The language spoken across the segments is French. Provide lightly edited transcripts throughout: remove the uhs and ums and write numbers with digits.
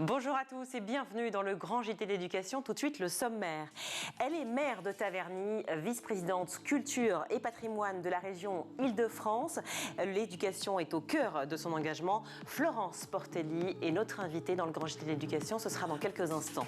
Bonjour à tous et bienvenue dans le Grand JT d'éducation. Tout de suite, le sommaire. Elle est maire de Taverny, vice-présidente culture et patrimoine de la région Île-de-France. L'éducation est au cœur de son engagement. Florence Portelli est notre invitée dans le Grand JT d'éducation. Ce sera dans quelques instants.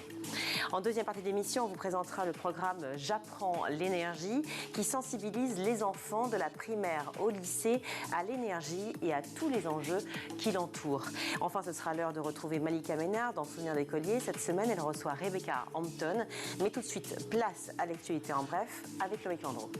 En deuxième partie d'émission, on vous présentera le programme J'apprends l'énergie qui sensibilise les enfants de la primaire au lycée à l'énergie et à tous les enjeux qui l'entourent. Enfin, ce sera l'heure de retrouver Malika Ménard dans Souvenirs d'écolier. Cette semaine, elle reçoit Rebecca Hampton. Mais tout de suite, place à l'actualité en bref avec Loïc Landreau.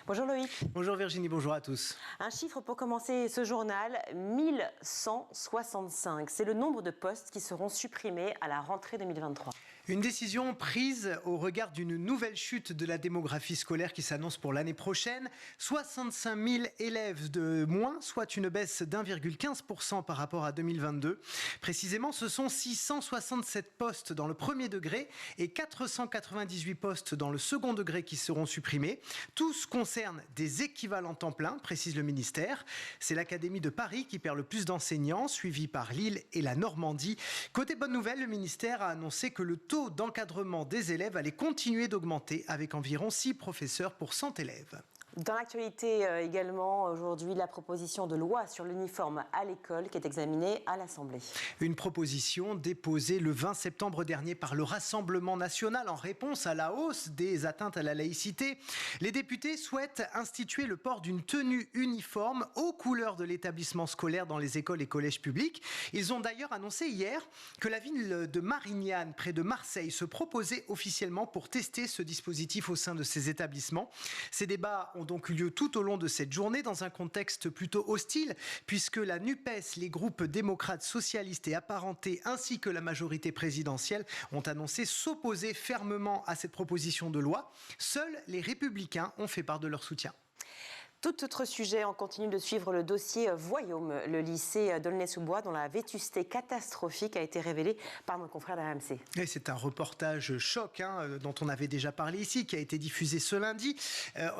Bonjour Loïc. Bonjour Virginie, bonjour à tous. Un chiffre pour commencer ce journal, 1165. C'est le nombre de postes qui seront supprimés à la rentrée 2023. Une décision prise au regard d'une nouvelle chute de la démographie scolaire qui s'annonce pour l'année prochaine. 65 000 élèves de moins, soit une baisse d'1,15% par rapport à 2022. Précisément, ce sont 667 postes dans le premier degré et 498 postes dans le second degré qui seront supprimés. Tous concernent des équivalents temps plein, précise le ministère. C'est l'Académie de Paris qui perd le plus d'enseignants, suivi par Lille et la Normandie. Côté bonne nouvelle, le ministère a annoncé que le taux d'encadrement des élèves allait continuer d'augmenter avec environ 6 professeurs pour 100 élèves. Dans l'actualité également, aujourd'hui, la proposition de loi sur l'uniforme à l'école qui est examinée à l'Assemblée. Une proposition déposée le 20 septembre dernier par le Rassemblement national en réponse à la hausse des atteintes à la laïcité. Les députés souhaitent instituer le port d'une tenue uniforme aux couleurs de l'établissement scolaire dans les écoles et collèges publics. Ils ont d'ailleurs annoncé hier que la ville de Marignane, près de Marseille, se proposait officiellement pour tester ce dispositif au sein de ces établissements. Ces débats ont donc eu lieu tout au long de cette journée dans un contexte plutôt hostile puisque la NUPES, les groupes démocrates, socialistes et apparentés ainsi que la majorité présidentielle ont annoncé s'opposer fermement à cette proposition de loi. Seuls les Républicains ont fait part de leur soutien. Tout autre sujet, on continue de suivre le dossier Voyaume, le lycée d'Aulnay-sous-Bois dont la vétusté catastrophique a été révélée par nos confrères d'RMC. Et c'est un reportage choc dont on avait déjà parlé ici, qui a été diffusé ce lundi.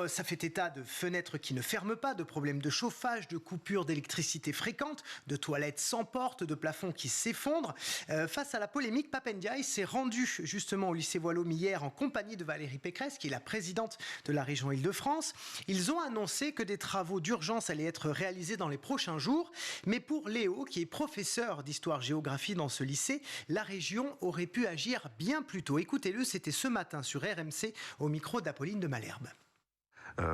Ça fait état de fenêtres qui ne ferment pas, de problèmes de chauffage, de coupures d'électricité fréquentes, de toilettes sans porte, de plafonds qui s'effondrent. Face à la polémique, Pape Ndiaye s'est rendu justement au lycée Voyaume hier en compagnie de Valérie Pécresse, qui est la présidente de la région Île-de-France. Ils ont annoncé que des travaux d'urgence allaient être réalisés dans les prochains jours. Mais pour Léo, qui est professeur d'histoire-géographie dans ce lycée, la région aurait pu agir bien plus tôt. Écoutez-le, c'était ce matin sur RMC au micro d'Apolline de Malherbe.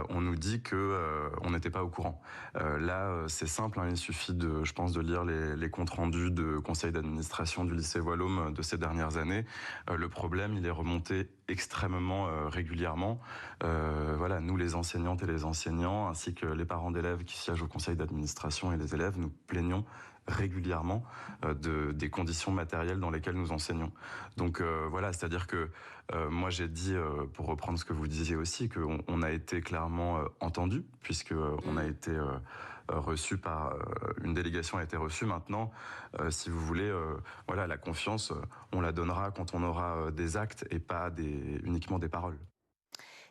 On nous dit que on n'était pas au courant. Là, c'est simple, il suffit de, je pense, de lire les comptes rendus de conseil d'administration du lycée Voyaume de ces dernières années. Le problème, il est remonté extrêmement régulièrement. Voilà, nous, les enseignantes et les enseignants, ainsi que les parents d'élèves qui siègent au conseil d'administration et les élèves, nous plaignons régulièrement des conditions matérielles dans lesquelles nous enseignons. Donc voilà, c'est-à-dire que moi j'ai dit, pour reprendre ce que vous disiez aussi, qu'on a été clairement entendu, puisque on a été reçu par une délégation a été reçue. Maintenant, si vous voulez, voilà, la confiance, on la donnera quand on aura des actes et pas uniquement des paroles.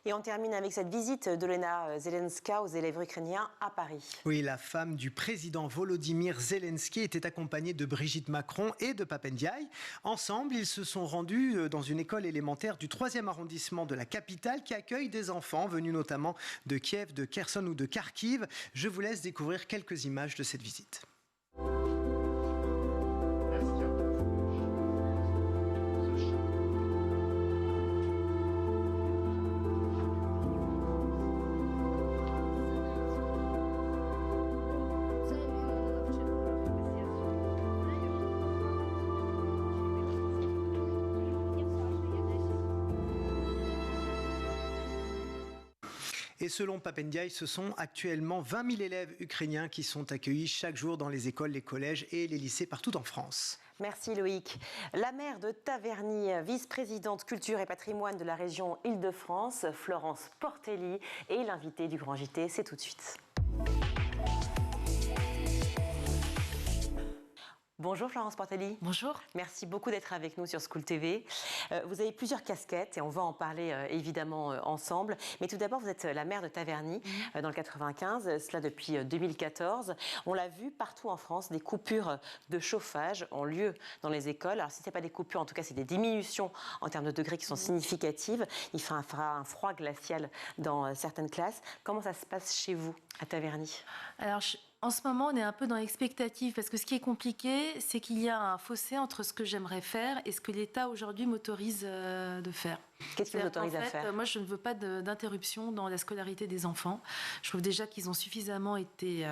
Et on termine avec cette visite d'Olena Zelenska aux élèves ukrainiens à Paris. Oui, la femme du président Volodymyr Zelensky était accompagnée de Brigitte Macron et de Pape Ndiaye. Ensemble, ils se sont rendus dans une école élémentaire du 3e arrondissement de la capitale qui accueille des enfants venus notamment de Kiev, de Kherson ou de Kharkiv. Je vous laisse découvrir quelques images de cette visite. Et selon Pape Ndiaye, ce sont actuellement 20 000 élèves ukrainiens qui sont accueillis chaque jour dans les écoles, les collèges et les lycées partout en France. Merci Loïc. La maire de Taverny, vice-présidente culture et patrimoine de la région Île-de-France, Florence Portelli, est l'invitée du Grand JT. C'est tout de suite. Bonjour Florence Portelli. Bonjour. Merci beaucoup d'être avec nous sur School TV. Vous avez plusieurs casquettes et on va en parler évidemment ensemble. Mais tout d'abord, vous êtes la maire de Taverny dans le 95, cela depuis 2014. On l'a vu partout en France, des coupures de chauffage ont lieu dans les écoles. Alors si ce n'est pas des coupures, en tout cas c'est des diminutions en termes de degrés qui sont significatives. Il fera un froid glacial dans certaines classes. Comment ça se passe chez vous à Taverny? Alors, en ce moment, on est un peu dans l'expectative parce que ce qui est compliqué, c'est qu'il y a un fossé entre ce que j'aimerais faire et ce que l'État aujourd'hui m'autorise de faire. Qu'est-ce qu'il vous autorise à faire? Moi, je ne veux pas d'interruption dans la scolarité des enfants. Je trouve déjà qu'ils ont suffisamment été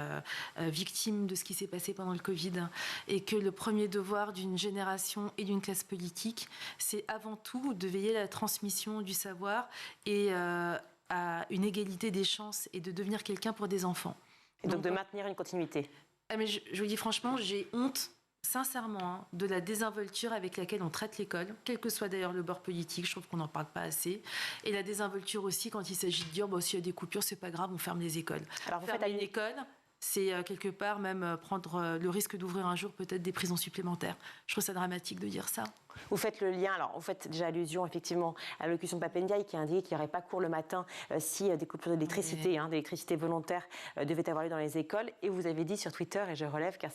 victimes de ce qui s'est passé pendant le Covid et que le premier devoir d'une génération et d'une classe politique, c'est avant tout de veiller à la transmission du savoir et à une égalité des chances et de devenir quelqu'un pour des enfants. Et donc de maintenir une continuité. Mais je vous dis franchement, j'ai honte, sincèrement, de la désinvolture avec laquelle on traite l'école, quel que soit d'ailleurs le bord politique, je trouve qu'on n'en parle pas assez. Et la désinvolture aussi quand il s'agit de dire, s'il y a des coupures, c'est pas grave, on ferme les écoles. Alors vous fermer une école, c'est quelque part même prendre le risque d'ouvrir un jour peut-être des prisons supplémentaires. Je trouve ça dramatique de dire ça. Vous faites le lien, alors vous faites déjà allusion effectivement à l'allocution de Pape Ndiaye qui a indiqué qu'il n'y aurait pas cours le matin si des coupures d'électricité, d'électricité volontaire devaient avoir lieu dans les écoles. Et vous avez dit sur Twitter, et je relève car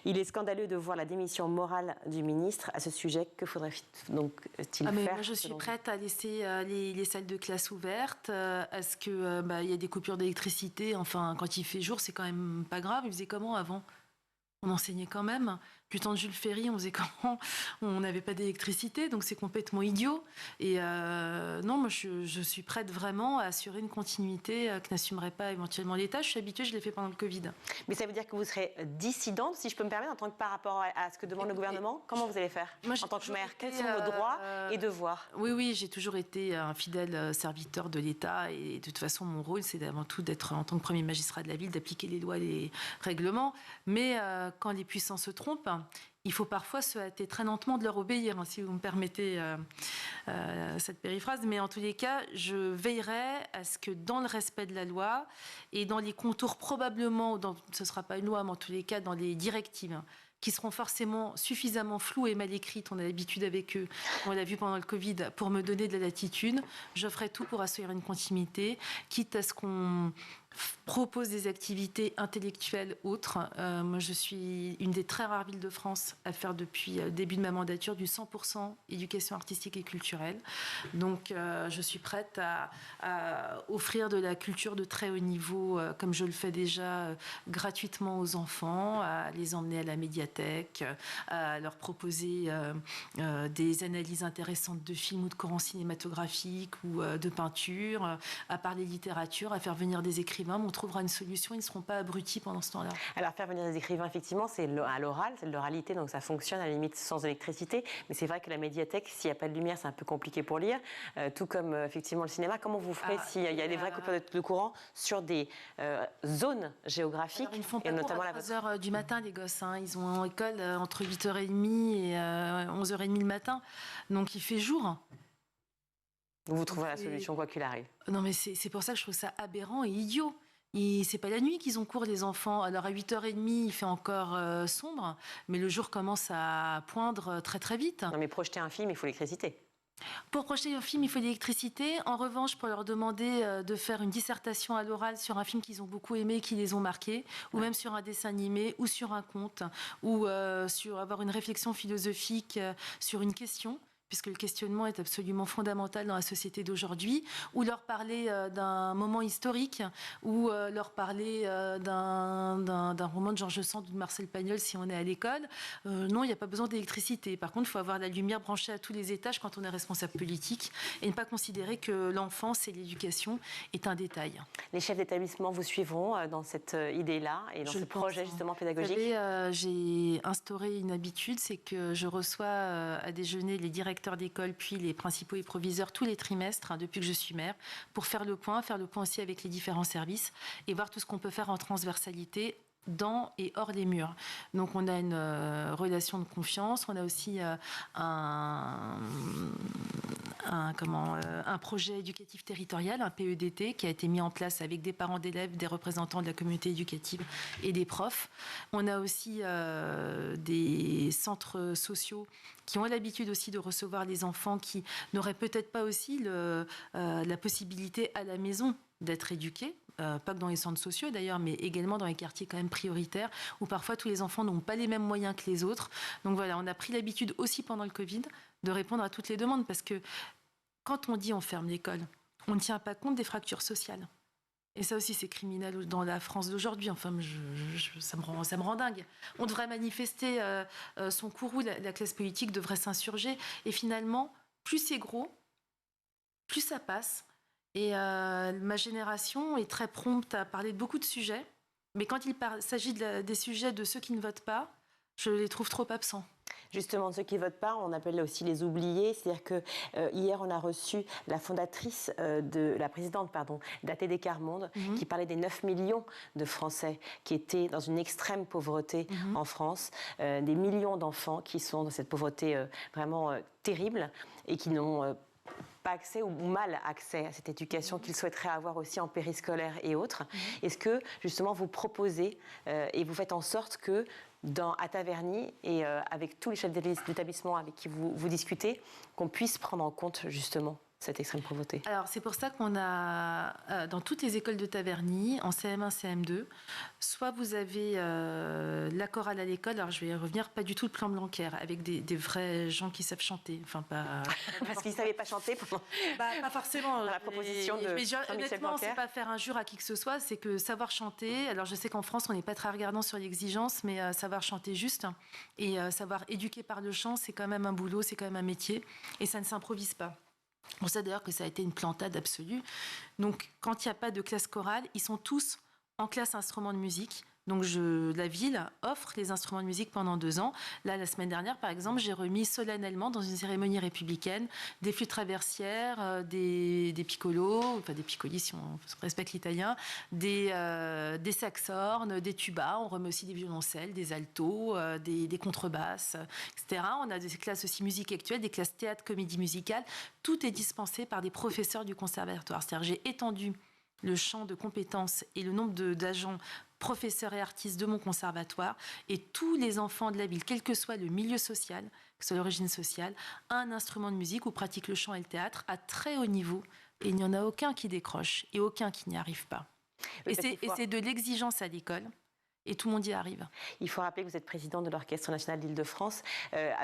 il est scandaleux de voir la démission morale du ministre à ce sujet. Que faudrait-il faire? Moi, je suis prête à laisser les salles de classe ouvertes, à ce qu'il y ait des coupures d'électricité. Enfin, quand il fait jour, c'est quand même pas grave. Il faisait comment avant? On enseignait quand même. Du temps de Jules Ferry, on faisait comment? On n'avait pas d'électricité, donc c'est complètement idiot. Et non, moi, je suis prête vraiment à assurer une continuité que n'assumerait pas éventuellement l'État. Je suis habituée, je l'ai fait pendant le Covid. Mais ça veut dire que vous serez dissidente, si je peux me permettre, en tant que par rapport à ce que demande le gouvernement? Comment vous allez faire en tant que maire? Quels sont vos droits et devoirs? Oui, j'ai toujours été un fidèle serviteur de l'État. Et de toute façon, mon rôle, c'est avant tout d'être, en tant que premier magistrat de la ville, d'appliquer les lois et les règlements. Mais quand les puissants se trompent, il faut parfois se hâter très lentement de leur obéir, si vous me permettez cette périphrase. Mais en tous les cas, je veillerai à ce que dans le respect de la loi et dans les contours probablement, ce ne sera pas une loi, mais en tous les cas dans les directives, qui seront forcément suffisamment floues et mal écrites, on a l'habitude avec eux, on l'a vu pendant le Covid, pour me donner de la latitude, je ferai tout pour assurer une continuité, quitte à ce qu'on propose des activités intellectuelles autres. Moi, je suis une des très rares villes de France à faire depuis le début de ma mandature du 100% éducation artistique et culturelle. Donc, je suis prête à offrir de la culture de très haut niveau, comme je le fais déjà gratuitement aux enfants, à les emmener à la médiathèque, à leur proposer des analyses intéressantes de films ou de courants cinématographiques ou de peinture, à parler littérature, à faire venir des écrivains. On trouvera une solution, ils ne seront pas abrutis pendant ce temps-là. Alors faire venir des écrivains, effectivement, c'est à l'oral, c'est de l'oralité, donc ça fonctionne à la limite sans électricité. Mais c'est vrai que la médiathèque, s'il n'y a pas de lumière, c'est un peu compliqué pour lire. Tout comme effectivement le cinéma. Comment vous ferez s'il y a des vraies coupures de courant sur des zones géographiques? Alors, ils ne font pas cours à 3h du matin, les gosses. Ils ont école entre 8h30 et 11h30 le matin. Donc il fait jour. Vous trouverez la solution quoi qu'il arrive. Non, mais c'est pour ça que je trouve ça aberrant et idiot. C'est pas la nuit qu'ils ont cours, les enfants. Alors à 8h30, il fait encore sombre, mais le jour commence à poindre très très vite. Non, mais projeter un film, il faut l'électricité. Pour projeter un film, il faut l'électricité. En revanche, pour leur demander de faire une dissertation à l'oral sur un film qu'ils ont beaucoup aimé, qui les ont marqués, ou même sur un dessin animé, ou sur un conte, ou sur avoir une réflexion philosophique sur une question, puisque le questionnement est absolument fondamental dans la société d'aujourd'hui, ou leur parler d'un moment historique, ou leur parler d'un roman de Georges Sand ou de Marcel Pagnol si on est à l'école. Non, il n'y a pas besoin d'électricité. Par contre, il faut avoir la lumière branchée à tous les étages quand on est responsable politique, et ne pas considérer que l'enfance et l'éducation est un détail. Les chefs d'établissement vous suivront dans cette idée-là et dans ce projet justement pédagogique? Vous savez, j'ai instauré une habitude, c'est que je reçois à déjeuner les directeurs d'école, puis les principaux et proviseurs tous les trimestres, depuis que je suis maire, pour faire le point aussi avec les différents services et voir tout ce qu'on peut faire en transversalité dans et hors les murs. Donc on a une relation de confiance, on a aussi un un projet éducatif territorial, un PEDT, qui a été mis en place avec des parents d'élèves, des représentants de la communauté éducative et des profs. On a aussi des centres sociaux qui ont l'habitude aussi de recevoir les enfants qui n'auraient peut-être pas aussi la possibilité à la maison d'être éduqués. Pas que dans les centres sociaux d'ailleurs, mais également dans les quartiers quand même prioritaires, où parfois tous les enfants n'ont pas les mêmes moyens que les autres. Donc voilà, on a pris l'habitude aussi pendant le Covid de répondre à toutes les demandes, parce que quand on dit on ferme l'école, on ne tient pas compte des fractures sociales. Et ça aussi, c'est criminel dans la France d'aujourd'hui. Enfin, ça me rend dingue. On devrait manifester son courroux, la classe politique devrait s'insurger. Et finalement, plus c'est gros, plus ça passe. Et ma génération est très prompte à parler de beaucoup de sujets. Mais quand il s'agit des sujets de ceux qui ne votent pas, je les trouve trop absents. Justement, ceux qui ne votent pas, on appelle aussi les oubliés. C'est-à-dire que hier, on a reçu la présidente d'ATD Quart Monde, qui parlait des 9 millions de Français qui étaient dans une extrême pauvreté en France, des millions d'enfants qui sont dans cette pauvreté vraiment terrible et qui n'ont pas accès ou mal accès à cette éducation qu'ils souhaiteraient avoir aussi en périscolaire et autres. Est-ce que, justement, vous proposez et vous faites en sorte que à Taverny et avec tous les chefs d'établissement avec qui vous discutez, qu'on puisse prendre en compte, justement, cette extrême pauvreté? Alors, c'est pour ça qu'on a, dans toutes les écoles de Taverny, en CM1, CM2, soit vous avez la chorale à l'école, alors je vais revenir, pas du tout le plan Blanquer, avec des vrais gens qui savent chanter. Enfin, pas... Parce qu'ils ne savaient pas chanter pendant... pas forcément. Dans la proposition de Jean-Michel honnêtement, Blanquer. c'est pas faire injure à qui que ce soit, c'est que savoir chanter, alors je sais qu'en France, on n'est pas très regardant sur l'exigence, mais savoir chanter juste et savoir éduquer par le chant, c'est quand même un boulot, c'est quand même un métier, et ça ne s'improvise pas. On sait d'ailleurs que ça a été une plantade absolue. Donc, quand il n'y a pas de classe chorale, ils sont tous en classe instruments de musique. Donc, la ville offre les instruments de musique pendant 2 ans. Là, la semaine dernière, par exemple, j'ai remis solennellement, dans une cérémonie républicaine, des flûtes traversières, des piccolos, enfin des piccoli si on respecte l'italien, des saxhorns, des tubas. On remet aussi des violoncelles, des altos, des contrebasses, etc. On a des classes aussi musique actuelle, des classes théâtre, comédie musicale. Tout est dispensé par des professeurs du conservatoire. C'est-à-dire, j'ai étendu le champ de compétences et le nombre d'agents professeurs et artistes de mon conservatoire, et tous les enfants de la ville, quel que soit le milieu social, que ce soit l'origine sociale, a un instrument de musique ou pratique le chant et le théâtre à très haut niveau, et il n'y en a aucun qui décroche et aucun qui n'y arrive pas. Oui, et c'est de l'exigence à l'école. Et tout le monde y arrive. Il faut rappeler que vous êtes présidente de l'Orchestre national d'Île-de-France.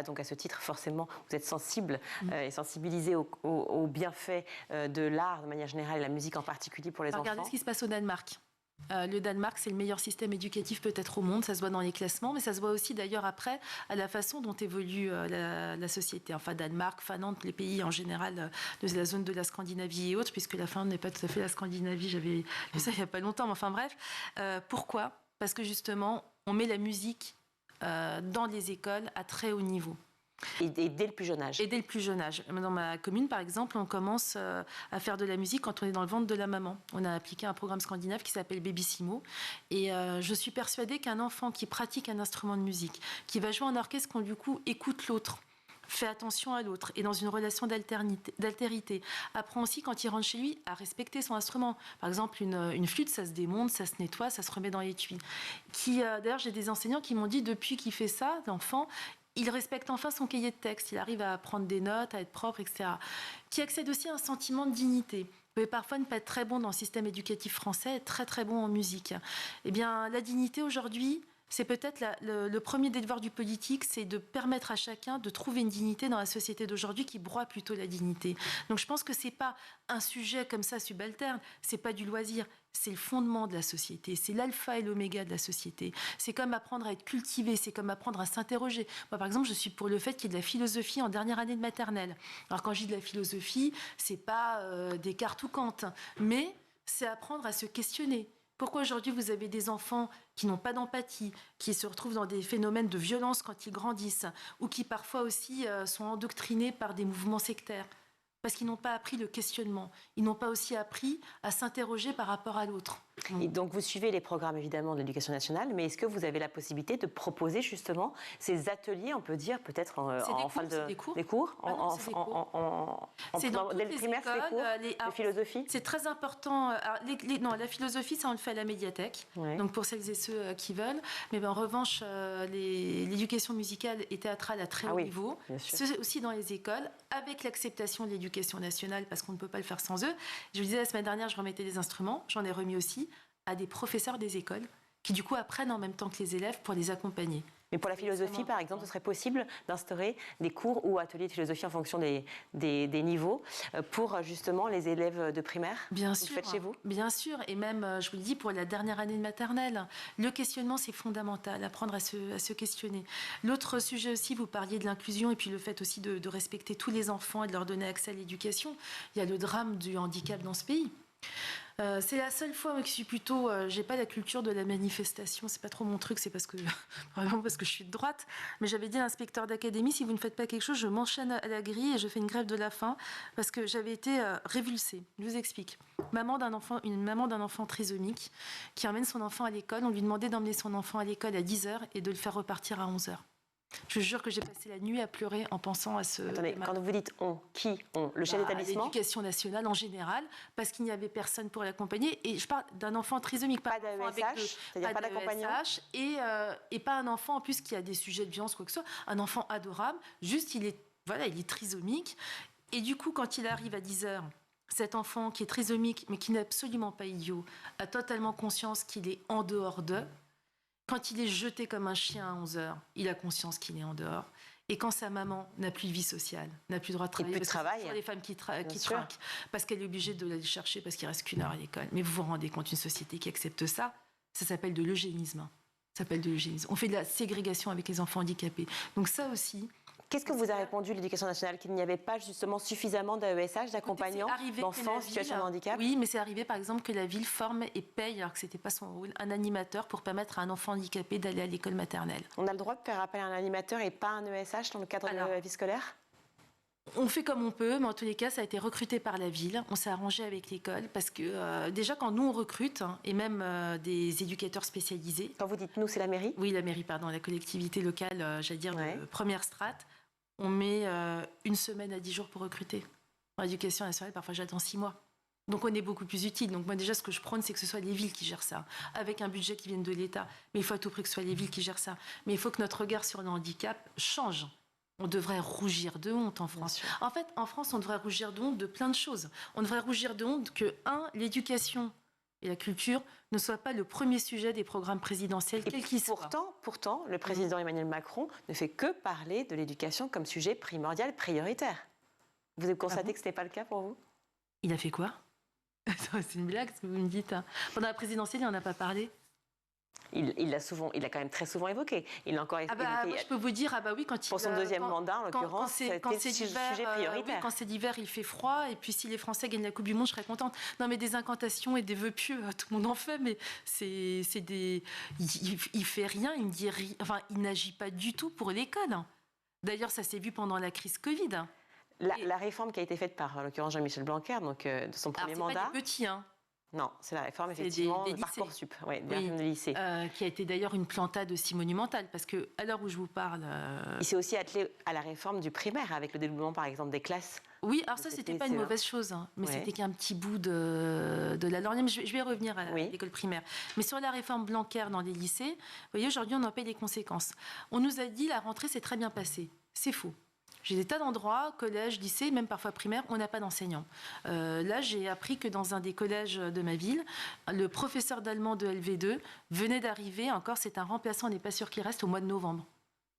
Donc à ce titre, forcément, vous êtes sensible et sensibilisée aux bienfaits de l'art de manière générale et la musique en particulier pour les enfants. Regardez ce qui se passe au Danemark. Le Danemark, c'est le meilleur système éducatif peut-être au monde. Ça se voit dans les classements, mais ça se voit aussi d'ailleurs après à la façon dont évolue la société. Enfin, Danemark, Finlande, les pays en général de la zone de la Scandinavie et autres, puisque la Finlande n'est pas tout à fait la Scandinavie. J'avais lu ça il n'y a pas longtemps, mais enfin bref. Pourquoi ? Parce que justement, on met la musique dans les écoles à très haut niveau. Et dès le plus jeune âge. Et dès le plus jeune âge. Dans ma commune, par exemple, on commence à faire de la musique quand on est dans le ventre de la maman. On a appliqué un programme scandinave qui s'appelle Babysimo. Et je suis persuadée qu'un enfant qui pratique un instrument de musique, qui va jouer en orchestre, qu'on du coup écoute l'autre, fait attention à l'autre, et dans une relation d'altérité, apprend aussi quand il rentre chez lui à respecter son instrument. Par exemple, une flûte, ça se démonte, ça se nettoie, ça se remet dans l'étui. D'ailleurs, j'ai des enseignants qui m'ont dit, depuis qu'il fait ça, l'enfant, il respecte enfin son cahier de texte, il arrive à prendre des notes, à être propre, etc. Qui accède aussi à un sentiment de dignité. Vous pouvez parfois ne pas être très bon dans le système éducatif français, être très très bon en musique. Eh bien, la dignité aujourd'hui, c'est peut-être le premier des devoirs du politique, c'est de permettre à chacun de trouver une dignité dans la société d'aujourd'hui qui broie plutôt la dignité. Donc je pense que c'est pas un sujet comme ça subalterne, c'est pas du loisir, c'est le fondement de la société, c'est l'alpha et l'oméga de la société. C'est comme apprendre à être cultivé, c'est comme apprendre à s'interroger. Moi par exemple, je suis pour le fait qu'il y ait de la philosophie en dernière année de maternelle. Alors quand je dis de la philosophie, c'est pas Descartes ou Kant, mais c'est apprendre à se questionner. Pourquoi aujourd'hui vous avez des enfants qui n'ont pas d'empathie, qui se retrouvent dans des phénomènes de violence quand ils grandissent, ou qui parfois aussi sont endoctrinés par des mouvements sectaires ? Parce qu'ils n'ont pas appris le questionnement. Ils n'ont pas aussi appris à s'interroger par rapport à l'autre. Et donc, vous suivez les programmes, évidemment, de l'Éducation nationale, mais est-ce que vous avez la possibilité de proposer, justement, ces ateliers, on peut dire, peut-être en fin de... Des cours. Des cours C'est dans toutes dès le les primaire, écoles, c'est des cours de philosophie. C'est très important. Alors, non, la philosophie, ça, on le fait à la médiathèque, donc pour celles et ceux qui veulent. Mais en revanche, l'éducation musicale et théâtrale à très haut niveau, c'est aussi dans les écoles, avec l'acceptation de l'Éducation nationale, parce qu'on ne peut pas le faire sans eux. Je vous disais, la semaine dernière, je remettais des instruments, j'en ai remis aussi à des professeurs des écoles qui du coup apprennent en même temps que les élèves pour les accompagner. Mais pour la philosophie, par exemple, ce serait possible d'instaurer des cours ou ateliers de philosophie en fonction des niveaux pour justement les élèves de primaire. Bien sûr. Vous le faites chez vous? Bien sûr. Et même, je vous le dis, pour la dernière année de maternelle, le questionnement, c'est fondamental, apprendre à se questionner. L'autre sujet aussi, vous parliez de l'inclusion et puis le fait aussi de respecter tous les enfants et de leur donner accès à l'éducation. Il y a le drame du handicap dans ce pays. C'est la seule fois que je suis plutôt... j'ai pas la culture de la manifestation, c'est pas trop mon truc, c'est vraiment parce que je suis de droite. Mais j'avais dit à l'inspecteur d'académie, si vous ne faites pas quelque chose, je m'enchaîne à la grille et je fais une grève de la faim parce que j'avais été révulsée. Je vous explique. Une maman d'un enfant trisomique qui emmène son enfant à l'école. On lui demandait d'emmener son enfant à l'école à 10h et de le faire repartir à 11h. Je vous jure que j'ai passé la nuit à pleurer en pensant à ce... Attendez, quand vous dites on, qui on? Le chef d'établissement? L'éducation nationale en général, parce qu'il n'y avait personne pour l'accompagner. Et je parle d'un enfant trisomique, pas d'AESH, c'est-à-dire pas d'accompagnement, et pas un enfant en plus qui a des sujets de violence, quoi que ce soit. Un enfant adorable, juste il est trisomique. Et du coup, quand il arrive à 10h, cet enfant qui est trisomique, mais qui n'est absolument pas idiot, a totalement conscience qu'il est en dehors d'eux. Quand il est jeté comme un chien à 11h, il a conscience qu'il est en dehors. Et quand sa maman n'a plus de vie sociale, n'a plus le droit de travailler, parce que ce sont les femmes qui trinquent, parce qu'elle est obligée de l'aller chercher parce qu'il reste qu'une heure à l'école. Mais vous vous rendez compte, une société qui accepte ça, ça s'appelle de l'eugénisme. On fait de la ségrégation avec les enfants handicapés. Donc ça aussi... Qu'est-ce que vous a répondu l'Éducation nationale? Qu'il n'y avait pas justement suffisamment d'AESH, d'accompagnants d'enfants en situation de handicap? Oui, mais c'est arrivé par exemple que la ville forme et paye, alors que ce n'était pas son rôle, un animateur pour permettre à un enfant handicapé d'aller à l'école maternelle. On a le droit de faire appel à un animateur et pas un ESH dans le cadre de la vie scolaire? On fait comme on peut, mais en tous les cas, ça a été recruté par la ville. On s'est arrangé avec l'école parce que déjà, quand nous, on recrute, et même des éducateurs spécialisés... Quand vous dites nous, c'est la mairie? Oui, la mairie, pardon, la collectivité locale, j'allais dire, de première strate. On met 1 semaine à 10 jours pour recruter. En éducation nationale, parfois j'attends 6 mois. Donc on est beaucoup plus utile. Donc moi déjà, ce que je prône, c'est que ce soit les villes qui gèrent ça, avec un budget qui vienne de l'État. Mais il faut à tout prix que ce soit les villes qui gèrent ça. Mais il faut que notre regard sur le handicap change. On devrait rougir de honte en France. En fait, en France, on devrait rougir de honte de plein de choses. On devrait rougir de honte que, l'éducation et la culture ne soient pas le premier sujet des programmes présidentiels, quels qu'ils soient. Pourtant, le président Emmanuel Macron ne fait que parler de l'éducation comme sujet primordial, prioritaire. Vous avez constaté que ce n'était pas le cas pour vous? Il a fait quoi? C'est une blague ce que vous me dites. Pendant la présidentielle, il n'en a pas parlé. Il l'a quand même très souvent évoqué. Il l'a encore évoqué. Moi, je peux vous dire, pour son deuxième mandat, en l'occurrence, c'était le sujet prioritaire. Quand c'est l'hiver, il fait froid, et puis si les Français gagnent la Coupe du Monde, je serais contente. Non, mais des incantations et des vœux pieux, tout le monde en fait, mais c'est des... Il fait rien, il ne dit rien, enfin, il n'agit pas du tout pour l'école. D'ailleurs, ça s'est vu pendant la crise Covid. La réforme qui a été faite par, en l'occurrence, Jean-Michel Blanquer, donc de son premier mandat... C'est pas des petits, hein. Non, c'est la réforme, effectivement, de Parcoursup, de lycée. Qui a été d'ailleurs une plantade aussi monumentale, parce qu'à l'heure où je vous parle... Il s'est aussi attelé à la réforme du primaire, avec le dédoublement, par exemple, des classes. Oui, alors ça, c'était pas une mauvaise chose, hein, mais c'était qu'un petit bout de la lorgnette. Je vais revenir à l'école primaire. Mais sur la réforme Blanquer dans les lycées, vous voyez, aujourd'hui, on en paye les conséquences. On nous a dit, la rentrée s'est très bien passée. C'est faux. J'ai des tas d'endroits, collèges, lycées, même parfois primaires, on n'a pas d'enseignants. Là, j'ai appris que dans un des collèges de ma ville, le professeur d'allemand de LV2 venait d'arriver, encore c'est un remplaçant, on n'est pas sûr qu'il reste, au mois de novembre.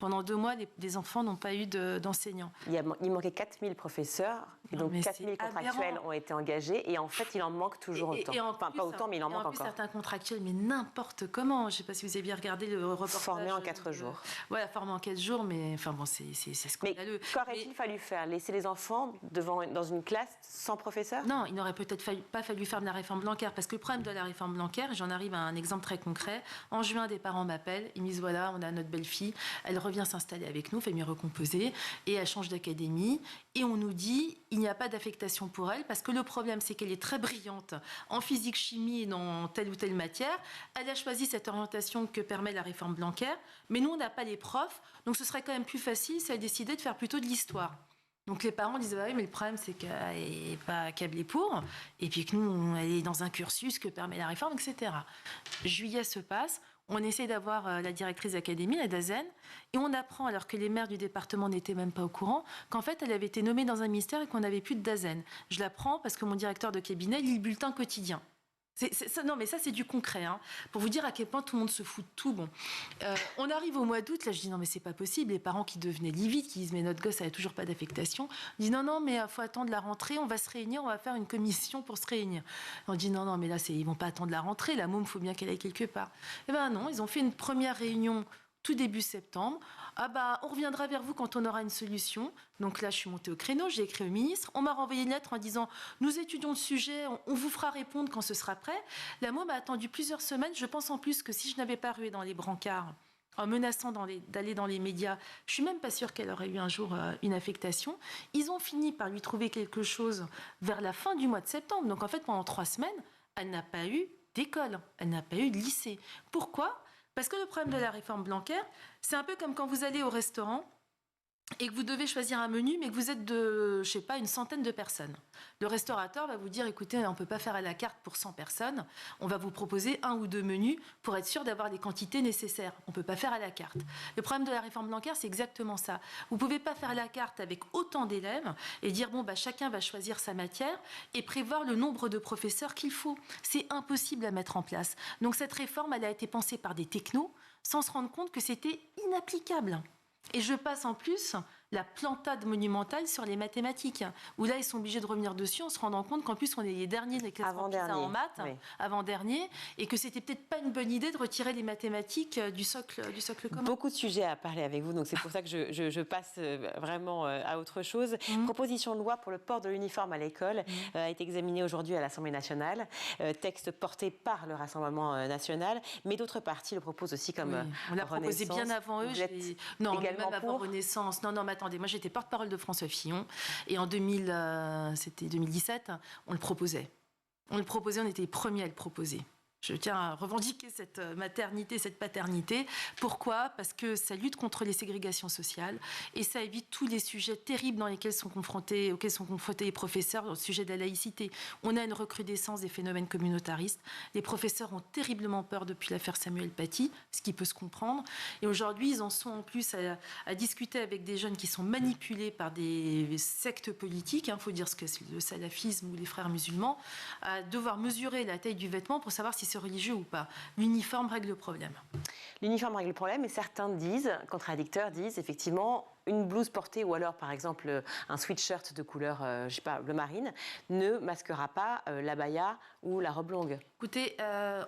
Pendant 2 mois, les enfants n'ont pas eu d'enseignants. Il manquait 4000 professeurs, et donc 4000 contractuels ont été engagés, et en fait, il en manque toujours autant. Enfin, pas autant, mais il en manque encore. Certains contractuels, mais n'importe comment. Je ne sais pas si vous avez bien regardé le reportage. Formés en 4 jours. Voilà, formés en 4 jours, mais enfin bon, c'est scandaleux. Mais qu'aurait-il fallu faire? Laisser les enfants dans une classe sans professeur? Non, il n'aurait peut-être pas fallu faire de la réforme Blanquer, parce que le problème de la réforme Blanquer, j'en arrive à un exemple très concret. En juin, des parents m'appellent, ils me disent voilà, on a notre belle-fille, elle revient revient s'installer avec nous, Famille Recomposée, et elle change d'académie. Et on nous dit, il n'y a pas d'affectation pour elle, parce que le problème, c'est qu'elle est très brillante en physique, chimie et dans telle ou telle matière. Elle a choisi cette orientation que permet la réforme Blanquer, mais nous, on n'a pas les profs, donc ce serait quand même plus facile si elle décidait de faire plutôt de l'histoire. Donc les parents disaient, bah oui, mais le problème, c'est qu'elle n'est pas câblée pour, et puis que nous, elle est dans un cursus que permet la réforme, etc. Juillet se passe, on essaie d'avoir la directrice d'académie, la DAZEN, et on apprend, alors que les maires du département n'étaient même pas au courant, qu'en fait, elle avait été nommée dans un ministère et qu'on n'avait plus de DAZEN. Je l'apprends parce que mon directeur de cabinet lit le bulletin quotidien. Non, mais ça, c'est du concret, hein, pour vous dire à quel point tout le monde se fout de tout. Bon, on arrive au mois d'août, là, je dis non, mais c'est pas possible. Les parents qui devenaient livides, qui disent mais notre gosse, elle a toujours pas d'affectation, disent non, mais il faut attendre la rentrée, on va se réunir, on va faire une commission pour se réunir. On dit non, mais là, ils vont pas attendre la rentrée, la môme, il faut bien qu'elle aille quelque part. Eh ben non, ils ont fait une première réunion tout début septembre. Ah bah, on reviendra vers vous quand on aura une solution. Donc là, je suis montée au créneau, j'ai écrit au ministre. On m'a renvoyé une lettre en disant nous étudions le sujet, on vous fera répondre quand ce sera prêt. La môme a attendu plusieurs semaines. Je pense en plus que si je n'avais pas rué dans les brancards en menaçant d'aller dans les médias, je suis même pas sûre qu'elle aurait eu un jour une affectation. Ils ont fini par lui trouver quelque chose vers la fin du mois de septembre. Donc en fait, pendant 3 semaines, elle n'a pas eu d'école, elle n'a pas eu de lycée. Pourquoi ? Parce que le problème de la réforme Blanquer, c'est un peu comme quand vous allez au restaurant et que vous devez choisir un menu, mais que vous êtes de, je sais pas, une centaine de personnes. Le restaurateur va vous dire, écoutez, on ne peut pas faire à la carte pour 100 personnes, on va vous proposer 1 ou 2 menus pour être sûr d'avoir les quantités nécessaires. On ne peut pas faire à la carte. Le problème de la réforme Blanquer, c'est exactement ça. Vous ne pouvez pas faire à la carte avec autant d'élèves et dire, bon, bah, chacun va choisir sa matière et prévoir le nombre de professeurs qu'il faut. C'est impossible à mettre en place. Donc cette réforme, elle a été pensée par des technos sans se rendre compte que c'était inapplicable. Et je passe en plus la plantade monumentale sur les mathématiques, où là, ils sont obligés de revenir dessus en se rendant compte qu'en plus, on est les derniers des classements PISA en maths, oui. Avant-dernier, et que c'était peut-être pas une bonne idée de retirer les mathématiques du socle commun. Beaucoup de sujets à parler avec vous, donc c'est pour ça que je passe vraiment à autre chose. Proposition de loi pour le port de l'uniforme à l'école a été examinée aujourd'hui à l'Assemblée nationale. Texte porté par le Rassemblement national, mais d'autres partis le proposent aussi comme oui, on l'a proposé bien avant eux. Non, même avant Renaissance. Non, mais attendez, moi j'étais porte-parole de François Fillon et en 2017, on le proposait. On était les premiers à le proposer. Je tiens à revendiquer cette maternité, cette paternité. Pourquoi ? Parce que ça lutte contre les ségrégations sociales et ça évite tous les sujets terribles auxquels sont confrontés les professeurs au sujet de la laïcité. On a une recrudescence des phénomènes communautaristes. Les professeurs ont terriblement peur depuis l'affaire Samuel Paty, ce qui peut se comprendre. Et aujourd'hui, ils en sont en plus à discuter avec des jeunes qui sont manipulés par des sectes politiques. Il faut dire ce que c'est le salafisme ou les frères musulmans, à devoir mesurer la taille du vêtement pour savoir si c'est religieux ou pas. L'uniforme règle le problème. L'uniforme règle le problème et certains contradicteurs disent effectivement une blouse portée ou alors par exemple un sweatshirt de couleur, je sais pas, bleu marine ne masquera pas l'abaya ou la robe longue. Écoutez,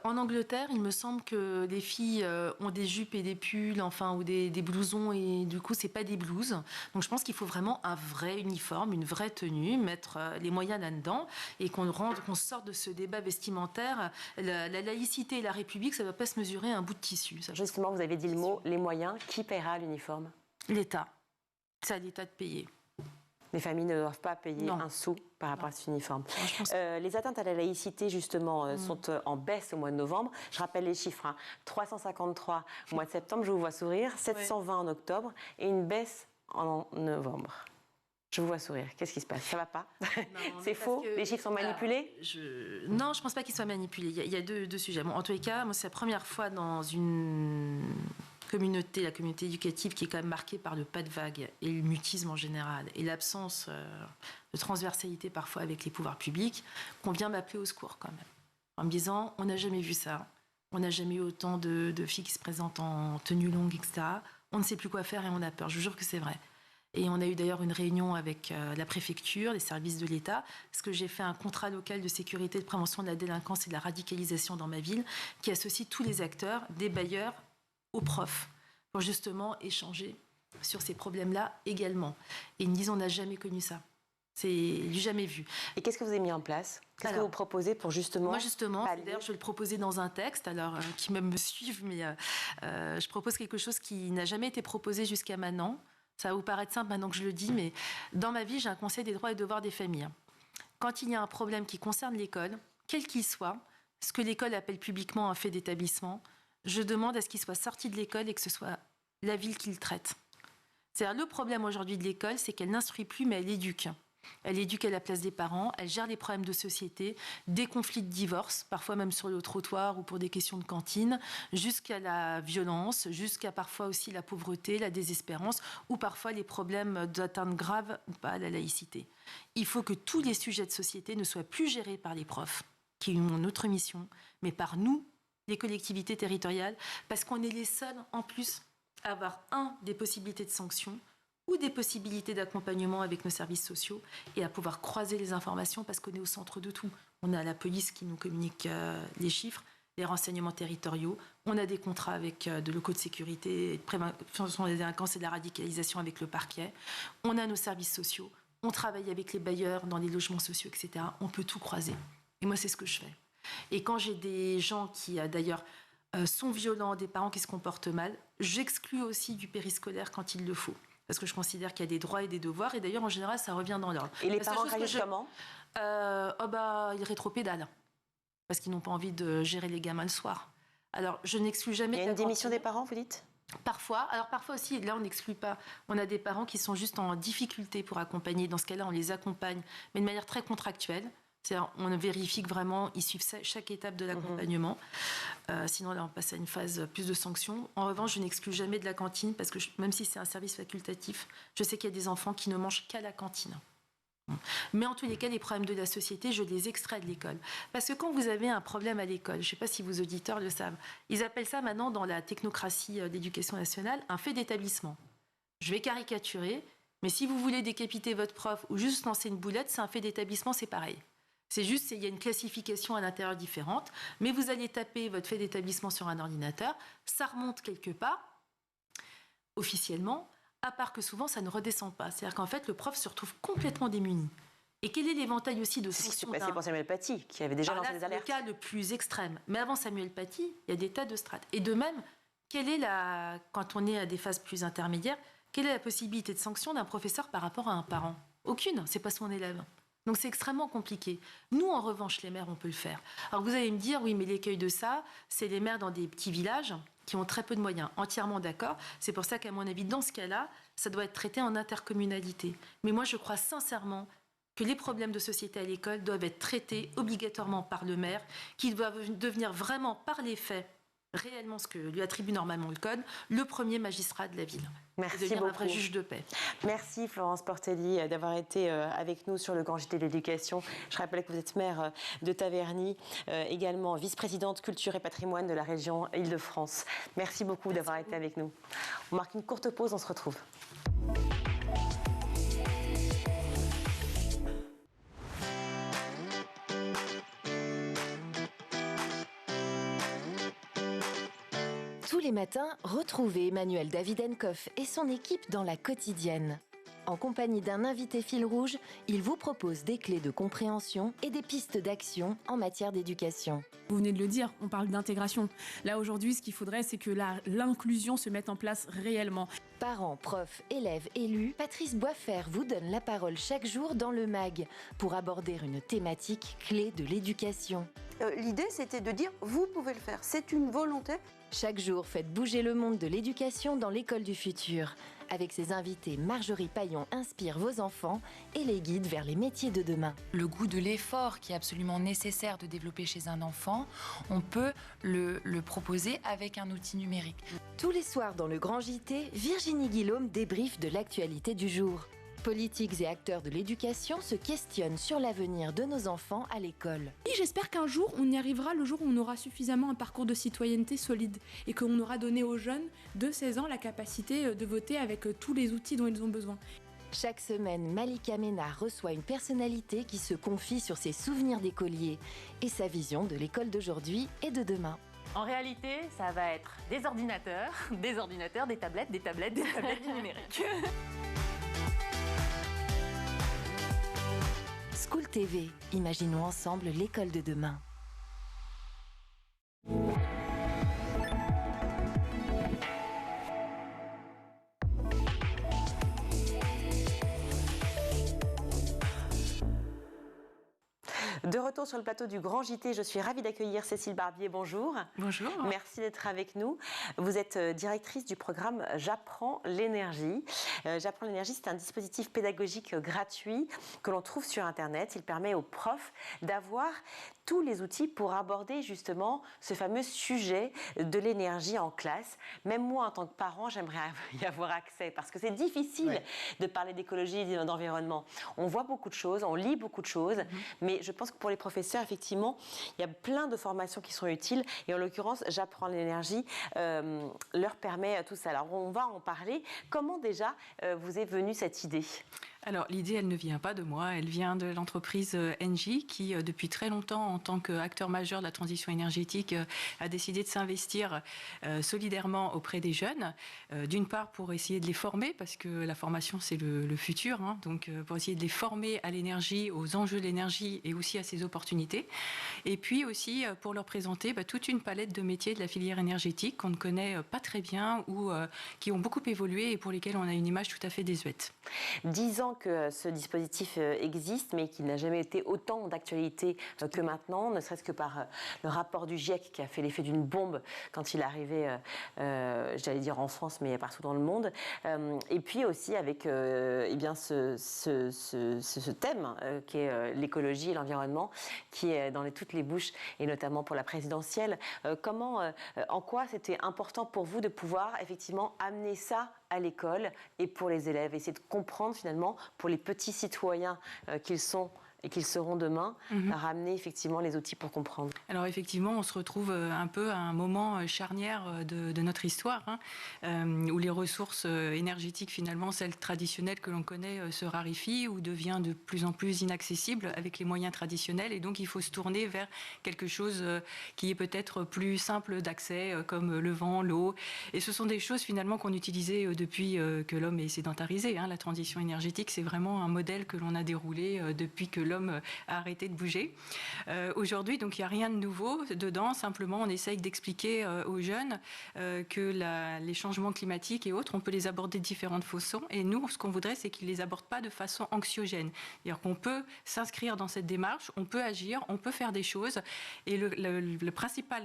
en Angleterre, il me semble que les filles ont des jupes et des pulls, ou des blousons et du coup, c'est pas des blouses. Donc je pense qu'il faut vraiment un vrai uniforme, une vraie tenue, mettre les moyens là-dedans et qu'on sorte de ce débat vestimentaire. La laïcité et la République, ça ne va pas se mesurer à un bout de tissu. Ça. Justement, vous avez dit le mot, les moyens. Qui paiera l'uniforme ? L'État. C'est à l'État de payer. Les familles ne doivent pas payer un sou par rapport à cet uniforme. Les atteintes à la laïcité, justement, sont en baisse au mois de novembre. Je rappelle les chiffres. 353 au mois de septembre, je vous vois sourire. 720 en octobre et une baisse en novembre. Je vous vois sourire. Qu'est-ce qui se passe ? Ça ne va pas ? C'est faux ? Les chiffres sont manipulés ? Non, je ne pense pas qu'ils soient manipulés. Il y a deux sujets. Bon, en tous les cas, moi, c'est la première fois dans une communauté, la communauté éducative qui est quand même marquée par le pas de vague et le mutisme en général et l'absence de transversalité parfois avec les pouvoirs publics, qu'on vient m'appeler au secours quand même. En me disant, on n'a jamais vu ça, on n'a jamais eu autant de filles qui se présentent en tenue longue, etc. On ne sait plus quoi faire et on a peur, je vous jure que c'est vrai. Et on a eu d'ailleurs une réunion avec la préfecture, les services de l'État, parce que j'ai fait un contrat local de sécurité, de prévention de la délinquance et de la radicalisation dans ma ville, qui associe tous les acteurs, des bailleurs, aux profs, pour justement échanger sur ces problèmes-là également. Et ils me disent, on n'a jamais connu ça. C'est du jamais vu. Et qu'est-ce que vous avez mis en place? Qu'est-ce que vous proposez pour justement... Moi, justement, d'ailleurs, je vais le proposer dans un texte, alors qui même me suivent, mais je propose quelque chose qui n'a jamais été proposé jusqu'à maintenant. Ça va vous paraître simple maintenant que je le dis, mais dans ma vie, j'ai un conseil des droits et devoirs des familles. Quand il y a un problème qui concerne l'école, quel qu'il soit, ce que l'école appelle publiquement un fait d'établissement, je demande à ce qu'il soit sorti de l'école et que ce soit la ville qui le traite. C'est-à-dire, le problème aujourd'hui de l'école, c'est qu'elle n'instruit plus, mais elle éduque. Elle éduque à la place des parents, elle gère les problèmes de société, des conflits de divorce, parfois même sur le trottoir ou pour des questions de cantine, jusqu'à la violence, jusqu'à parfois aussi la pauvreté, la désespérance, ou parfois les problèmes d'atteinte grave ou pas à la laïcité. Il faut que tous les sujets de société ne soient plus gérés par les profs, qui ont notre mission, mais par nous, les collectivités territoriales, parce qu'on est les seuls, en plus, à avoir des possibilités de sanctions, ou des possibilités d'accompagnement avec nos services sociaux et à pouvoir croiser les informations parce qu'on est au centre de tout. On a la police qui nous communique les chiffres, les renseignements territoriaux, on a des contrats avec de locaux de sécurité, de prévention des délinquances et de la radicalisation avec le parquet, on a nos services sociaux, on travaille avec les bailleurs dans les logements sociaux, etc. On peut tout croiser. Et moi, c'est ce que je fais. Et quand j'ai des gens qui, d'ailleurs, sont violents, des parents qui se comportent mal, j'exclus aussi du périscolaire quand il le faut. Parce que je considère qu'il y a des droits et des devoirs. Et d'ailleurs, en général, ça revient dans l'ordre. Et les parents réagissent comment? Ils rétropédalent. Parce qu'ils n'ont pas envie de gérer les gamins le soir. Alors, je n'exclus jamais... Il y a une démission des parents, vous dites? Parfois. Alors, parfois aussi, là, on n'exclut pas. On a des parents qui sont juste en difficulté pour accompagner. Dans ce cas-là, on les accompagne, mais de manière très contractuelle. C'est-à-dire, on vérifie que vraiment, ils suivent chaque étape de l'accompagnement. Sinon, là, on passe à une phase plus de sanctions. En revanche, je n'exclus jamais de la cantine, parce que même si c'est un service facultatif, je sais qu'il y a des enfants qui ne mangent qu'à la cantine. Mais en tous les cas, les problèmes de la société, je les extrais de l'école. Parce que quand vous avez un problème à l'école, je ne sais pas si vos auditeurs le savent, ils appellent ça maintenant, dans la technocratie d'éducation nationale, un fait d'établissement. Je vais caricaturer, mais si vous voulez décapiter votre prof ou juste lancer une boulette, c'est un fait d'établissement, c'est pareil. C'est juste qu'il y a une classification à l'intérieur différente, mais vous allez taper votre fait d'établissement sur un ordinateur, ça remonte quelque part, officiellement, à part que souvent ça ne redescend pas. C'est-à-dire qu'en fait, le prof se retrouve complètement démuni. Et quel est l'éventail aussi de sanctions? C'est ce qui s'est passé pour Samuel Paty, qui avait déjà lancé des alertes. C'est le cas le plus extrême. Mais avant Samuel Paty, il y a des tas de strates. Et de même, quand on est à des phases plus intermédiaires, quelle est la possibilité de sanction d'un professeur par rapport à un parent? Aucune, c'est pas son élève. Donc c'est extrêmement compliqué. Nous, en revanche, les maires, on peut le faire. Alors vous allez me dire, oui, mais l'écueil de ça, c'est les maires dans des petits villages qui ont très peu de moyens. Entièrement d'accord. C'est pour ça qu'à mon avis, dans ce cas-là, ça doit être traité en intercommunalité. Mais moi, je crois sincèrement que les problèmes de société à l'école doivent être traités obligatoirement par le maire, qui doit devenir vraiment, par les faits, réellement ce que lui attribue normalement le code, le premier magistrat de la ville. Merci beaucoup. Un vrai juge de paix. Merci Florence Portelli d'avoir été avec nous sur le Grand JT de l'Éducation. Je rappelle que vous êtes maire de Taverny, également vice-présidente culture et patrimoine de la région Île-de-France. Merci beaucoup d'avoir été avec nous. On marque une courte pause, on se retrouve. Tous les matins, retrouvez Emmanuel Davidenkoff et son équipe dans La Quotidienne. En compagnie d'un invité fil rouge, il vous propose des clés de compréhension et des pistes d'action en matière d'éducation. Vous venez de le dire, on parle d'intégration. Là, aujourd'hui, ce qu'il faudrait, c'est que l'inclusion se mette en place réellement. Parents, profs, élèves, élus, Patrice Boisfer vous donne la parole chaque jour dans le MAG pour aborder une thématique clé de l'éducation. L'idée, c'était de dire, vous pouvez le faire, c'est une volonté. Chaque jour, faites bouger le monde de l'éducation dans l'école du futur. Avec ses invités, Marjorie Paillon inspire vos enfants et les guide vers les métiers de demain. Le goût de l'effort qui est absolument nécessaire de développer chez un enfant, on peut le proposer avec un outil numérique. Tous les soirs dans le Grand JT, Virginie Guillaume débriefe de l'actualité du jour. Politiques et acteurs de l'éducation se questionnent sur l'avenir de nos enfants à l'école. Et j'espère qu'un jour, on y arrivera, le jour où on aura suffisamment un parcours de citoyenneté solide et qu'on aura donné aux jeunes de 16 ans la capacité de voter avec tous les outils dont ils ont besoin. Chaque semaine, Malika Ménard reçoit une personnalité qui se confie sur ses souvenirs d'écolier et sa vision de l'école d'aujourd'hui et de demain. En réalité, ça va être des ordinateurs, des tablettes, du numérique. School TV, imaginons ensemble l'école de demain. De retour sur le plateau du Grand JT, je suis ravie d'accueillir Cécile Barbier. Bonjour. Bonjour. Merci d'être avec nous. Vous êtes directrice du programme J'apprends l'énergie. J'apprends l'énergie, c'est un dispositif pédagogique gratuit que l'on trouve sur Internet. Il permet aux profs d'avoir tous les outils pour aborder justement ce fameux sujet de l'énergie en classe. Même moi, en tant que parent, j'aimerais y avoir accès parce que c'est difficile de parler d'écologie et d'environnement. On voit beaucoup de choses, on lit beaucoup de choses, mais je pense que pour les professeurs, effectivement, il y a plein de formations qui sont utiles et en l'occurrence, J'apprends l'énergie leur permet tout ça. Alors, on va en parler. Comment déjà vous est venue cette idée ? Alors, l'idée, elle ne vient pas de moi, elle vient de l'entreprise Engie qui, depuis très longtemps, en tant qu'acteur majeur de la transition énergétique, a décidé de s'investir solidairement auprès des jeunes. D'une part, pour essayer de les former, parce que la formation, c'est le futur, hein, donc pour essayer de les former à l'énergie, aux enjeux de l'énergie et aussi à ses opportunités. Et puis aussi, pour leur présenter toute une palette de métiers de la filière énergétique qu'on ne connaît pas très bien ou qui ont beaucoup évolué et pour lesquels on a une image tout à fait désuète. 10 ans que ce dispositif existe, mais qu'il n'a jamais été autant d'actualité que maintenant, ne serait-ce que par le rapport du GIEC qui a fait l'effet d'une bombe quand il est arrivé, j'allais dire en France, mais partout dans le monde. Et puis aussi avec eh bien ce thème qui est l'écologie et l'environnement, qui est dans toutes les bouches, et notamment pour la présidentielle. En quoi c'était important pour vous de pouvoir effectivement amener ça à l'école et pour les élèves, essayer de comprendre finalement pour les petits citoyens qu'ils sont et qu'ils seront demain, ramener effectivement les outils pour comprendre. Alors effectivement, on se retrouve un peu à un moment charnière de notre histoire, où les ressources énergétiques, finalement, celles traditionnelles que l'on connaît, se raréfient ou devient de plus en plus inaccessible avec les moyens traditionnels. Et donc, il faut se tourner vers quelque chose qui est peut-être plus simple d'accès, comme le vent, l'eau. Et ce sont des choses, finalement, qu'on utilisait depuis que l'homme est sédentarisé. La transition énergétique, c'est vraiment un modèle que l'on a déroulé depuis que l'homme a arrêté de bouger. Aujourd'hui, donc, il n'y a rien de nouveau dedans. Simplement, on essaye d'expliquer aux jeunes que les changements climatiques et autres, on peut les aborder de différentes façons. Et nous, ce qu'on voudrait, c'est qu'ils ne les abordent pas de façon anxiogène. C'est-à-dire qu'on peut s'inscrire dans cette démarche, on peut agir, on peut faire des choses. Et le principal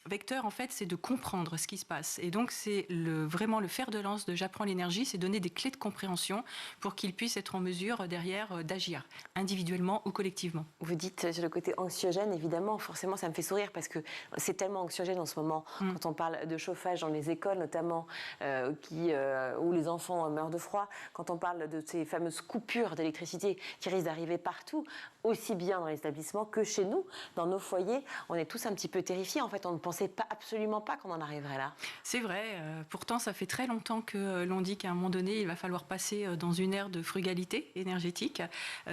vecteur, en fait, c'est de comprendre ce qui se passe. Et donc, c'est vraiment le fer de lance de J'apprends l'énergie, c'est donner des clés de compréhension pour qu'ils puissent être en mesure, derrière, d'agir, individuellement ou collectivement. Vous dites sur le côté anxiogène, évidemment, forcément ça me fait sourire parce que c'est tellement anxiogène en ce moment quand on parle de chauffage dans les écoles notamment, où les enfants meurent de froid, quand on parle de ces fameuses coupures d'électricité qui risquent d'arriver partout, aussi bien dans les établissements que chez nous, dans nos foyers, on est tous un petit peu terrifiés. En fait, on ne pensait absolument pas qu'on en arriverait là. C'est vrai, pourtant ça fait très longtemps que l'on dit qu'à un moment donné, il va falloir passer dans une ère de frugalité énergétique,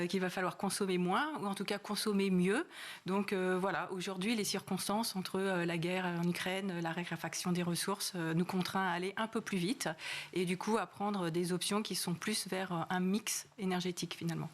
qu'il va falloir consommer moins, ou en tout cas consommer mieux. Donc voilà, aujourd'hui, les circonstances entre la guerre en Ukraine, la raréfaction des ressources, nous contraint à aller un peu plus vite et du coup à prendre des options qui sont plus vers un mix énergétique finalement.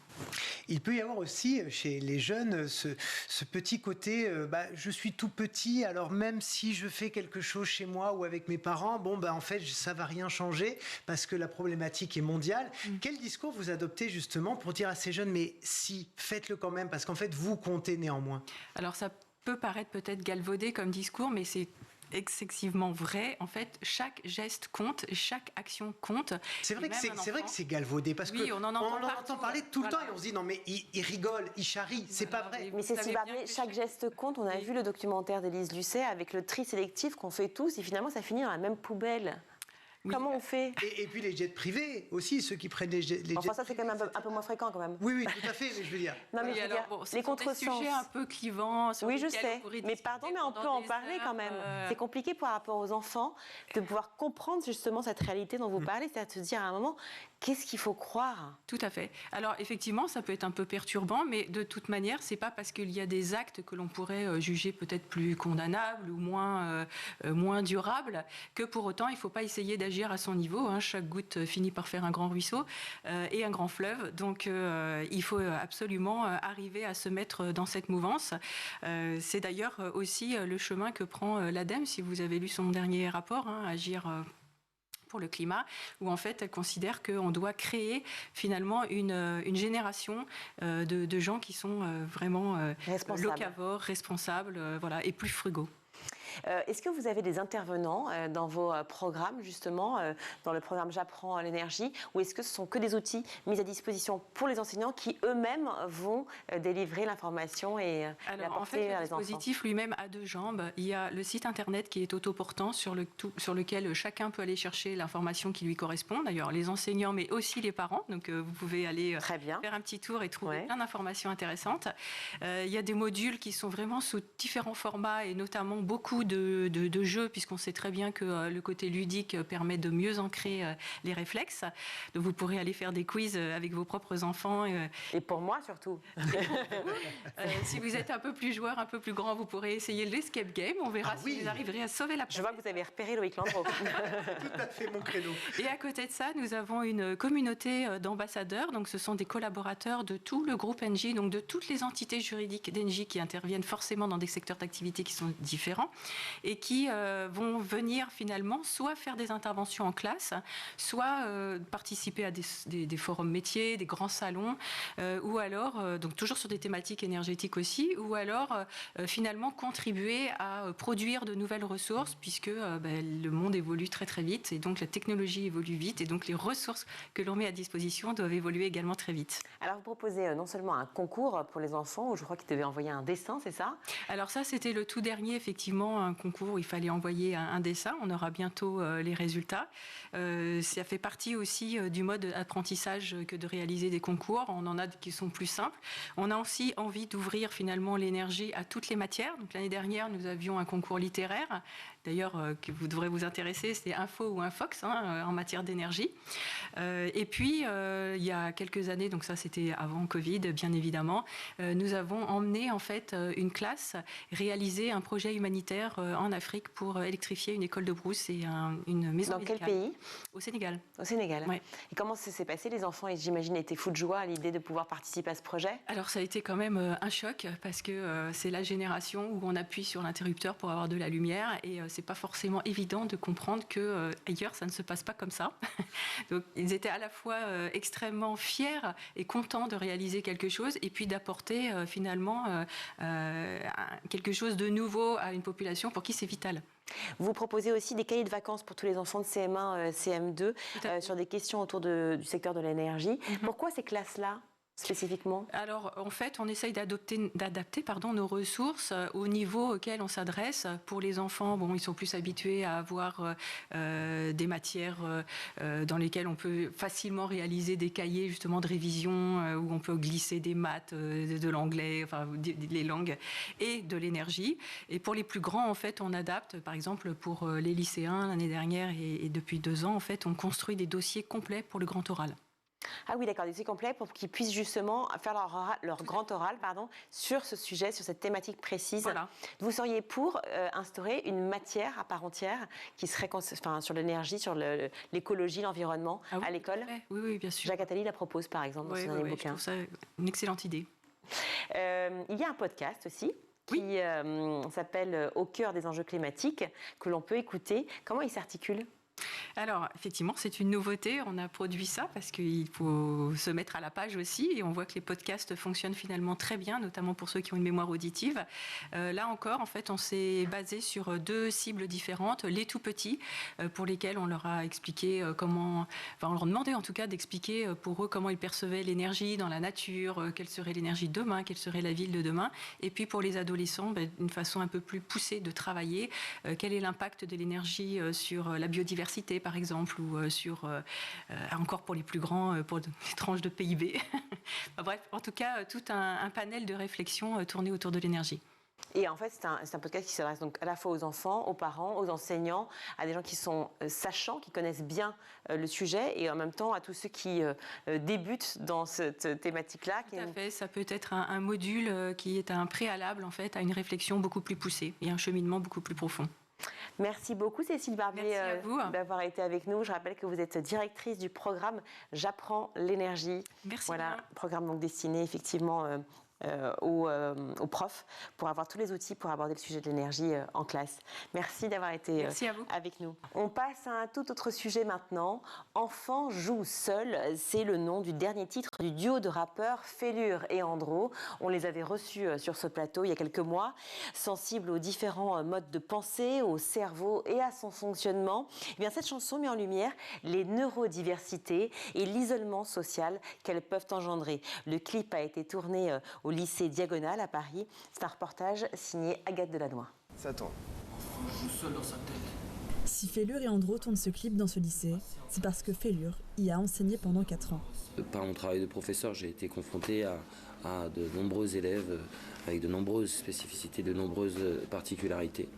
Il peut y avoir aussi chez les jeunes ce petit côté, je suis tout petit, alors même si je fais quelque chose chez moi ou avec mes parents, en fait ça va rien changer parce que la problématique est mondiale. Quel discours vous adoptez justement pour dire à ces jeunes, mais si, faites-le quand même, parce qu'en fait vous comptez néanmoins? Alors ça peut paraître peut-être galvaudé comme discours, mais c'est excessivement vrai. En fait, chaque geste compte, chaque action compte. C'est vrai que c'est galvaudé parce que on en entend parler tout le temps et on se dit non mais il rigole, il charrie, c'est pas vrai. Mais c'est chaque geste compte. On a vu le documentaire d'Élise Lucet avec le tri sélectif qu'on fait tous et finalement ça finit dans la même poubelle. Oui. Comment on fait? Et puis les jets privés aussi, ceux qui prennent les jets. Enfin, ça c'est quand même un peu moins fréquent quand même. Oui, tout à fait, mais je veux dire. Non, mais les contresens. C'est des sujets un peu clivants. Oui, je sais. Mais pardon, mais on peut en parler quand même. C'est compliqué par rapport aux enfants de pouvoir comprendre justement cette réalité dont vous parlez, c'est-à-dire de se dire à un moment, Qu'est-ce qu'il faut croire? Tout à fait. Alors effectivement, ça peut être un peu perturbant, mais de toute manière, c'est pas parce qu'il y a des actes que l'on pourrait juger peut-être plus condamnables ou moins durables que pour autant, il ne faut pas essayer d'agir à son niveau. Hein. Chaque goutte finit par faire un grand ruisseau et un grand fleuve. Donc il faut absolument arriver à se mettre dans cette mouvance. C'est d'ailleurs aussi le chemin que prend l'ADEME, si vous avez lu son dernier rapport, hein, Agir pour le climat, où en fait elle considère qu'on doit créer finalement une génération de gens qui sont vraiment locavores, responsables, voilà, et plus frugaux. Est-ce que vous avez des intervenants dans vos programmes, justement, dans le programme J'apprends l'énergie, ou est-ce que ce sont que des outils mis à disposition pour les enseignants qui eux-mêmes vont délivrer l'information et l'apporter à les enfants? Le dispositif lui-même a deux jambes. Il y a le site internet qui est autoportant sur lequel chacun peut aller chercher l'information qui lui correspond. D'ailleurs, les enseignants, mais aussi les parents. Donc, vous pouvez aller faire un petit tour et trouver plein d'informations intéressantes. Il y a des modules qui sont vraiment sous différents formats et notamment beaucoup de jeux, puisqu'on sait très bien que le côté ludique permet de mieux ancrer les réflexes. Donc vous pourrez aller faire des quiz avec vos propres enfants. Et pour moi surtout. Si vous êtes un peu plus joueur, un peu plus grand, vous pourrez essayer l'escape game. On verra si vous arriverez à sauver la planète. Je vois que vous avez repéré Loïc Landreau. Tout à fait mon créneau. Et à côté de ça, nous avons une communauté d'ambassadeurs. Donc ce sont des collaborateurs de tout le groupe Engie, donc de toutes les entités juridiques d'Engie qui interviennent forcément dans des secteurs d'activité qui sont différents et qui vont venir finalement soit faire des interventions en classe, soit participer à des forums métiers, des grands salons, ou alors, donc toujours sur des thématiques énergétiques aussi, ou alors finalement contribuer à produire de nouvelles ressources puisque le monde évolue très très vite et donc la technologie évolue vite et donc les ressources que l'on met à disposition doivent évoluer également très vite. Alors vous proposez non seulement un concours pour les enfants où je crois qu'ils devaient envoyer un dessin, c'est ça? Alors ça c'était le tout dernier, effectivement, un concours où il fallait envoyer un dessin. On aura bientôt les résultats. Ça fait partie aussi du mode apprentissage que de réaliser des concours. On en a qui sont plus simples. On a aussi envie d'ouvrir finalement l'énergie à toutes les matières. Donc l'année dernière, nous avions un concours littéraire. D'ailleurs, que vous devrez vous intéresser, c'est Info ou Infox en matière d'énergie. Et puis, il y a quelques années, donc ça c'était avant Covid, bien évidemment, nous avons emmené en fait une classe réaliser un projet humanitaire en Afrique pour électrifier une école de brousse et une maison médicale. Dans quel pays? Au Sénégal. Au Sénégal. Ouais. Et comment ça s'est passé? Les enfants, j'imagine, étaient fous de joie à l'idée de pouvoir participer à ce projet? Alors ça a été quand même un choc parce que c'est la génération où on appuie sur l'interrupteur pour avoir de la lumière et c'est pas forcément évident de comprendre que ailleurs ça ne se passe pas comme ça. Donc ils étaient à la fois extrêmement fiers et contents de réaliser quelque chose et puis d'apporter finalement quelque chose de nouveau à une population pour qui c'est vital. Vous proposez aussi des cahiers de vacances pour tous les enfants de CM1, CM2 sur des questions autour du secteur de l'énergie. Pourquoi ces classes-là spécifiquement? Alors, en fait, on essaye d'adapter nos ressources au niveau auquel on s'adresse. Pour les enfants, bon, ils sont plus habitués à avoir des matières dans lesquelles on peut facilement réaliser des cahiers justement de révision où on peut glisser des maths, de l'anglais, enfin les langues et de l'énergie. Et pour les plus grands, en fait, on adapte. Par exemple, pour les lycéens, l'année dernière et depuis 2 ans, en fait, on construit des dossiers complets pour le grand oral. Ah oui, d'accord, des dossiers complets pour qu'ils puissent justement faire leur grand oral sur ce sujet, sur cette thématique précise. Voilà. Vous seriez pour instaurer une matière à part entière qui serait sur l'énergie, sur l'écologie, l'environnement à l'école? Oui, bien sûr. Jacques Attali la propose par exemple dans son dernier bouquin. Je trouve ça une excellente idée. Il y a un podcast aussi qui s'appelle Au cœur des enjeux climatiques que l'on peut écouter. Comment il s'articule? Alors, effectivement, c'est une nouveauté. On a produit ça parce qu'il faut se mettre à la page aussi. Et on voit que les podcasts fonctionnent finalement très bien, notamment pour ceux qui ont une mémoire auditive. Là encore, en fait, on s'est basé sur 2 cibles différentes. Les tout petits, pour lesquels on leur a expliqué on leur demandait en tout cas d'expliquer pour eux comment ils percevaient l'énergie dans la nature, quelle serait l'énergie de demain, quelle serait la ville de demain. Et puis pour les adolescents, une façon un peu plus poussée de travailler. Quel est l'impact de l'énergie sur la biodiversité, par exemple, ou sur, encore pour les plus grands, pour les tranches de PIB. Bref, en tout cas, tout un panel de réflexion tourné autour de l'énergie. Et en fait, c'est un podcast qui s'adresse donc à la fois aux enfants, aux parents, aux enseignants, à des gens qui sont sachants, qui connaissent bien le sujet, et en même temps à tous ceux qui débutent dans cette thématique-là. Tout à fait, ça peut être un module qui est un préalable en fait à une réflexion beaucoup plus poussée et un cheminement beaucoup plus profond. Merci beaucoup Cécile Barbier d'avoir été avec nous. Je rappelle que vous êtes directrice du programme J'apprends l'énergie. Merci. Voilà, programme donc destiné effectivement aux profs pour avoir tous les outils pour aborder le sujet de l'énergie en classe. Merci d'avoir été avec nous. On passe à un tout autre sujet maintenant. Enfant joue seul, c'est le nom du dernier titre du duo de rappeurs Félure et Andro. On les avait reçus sur ce plateau il y a quelques mois. Sensibles aux différents modes de pensée, au cerveau et à son fonctionnement, eh bien cette chanson met en lumière les neurodiversités et l'isolement social qu'elles peuvent engendrer. Le clip a été tourné au lycée Diagonale à Paris. C'est un reportage signé Agathe Delannoy. Ça tourne. On joue seul dans sa tête. Si Félure et Andro tournent ce clip dans ce lycée, c'est parce que Félure y a enseigné pendant 4 ans. Par mon travail de professeur, j'ai été confronté à de nombreux élèves avec de nombreuses spécificités, de nombreuses particularités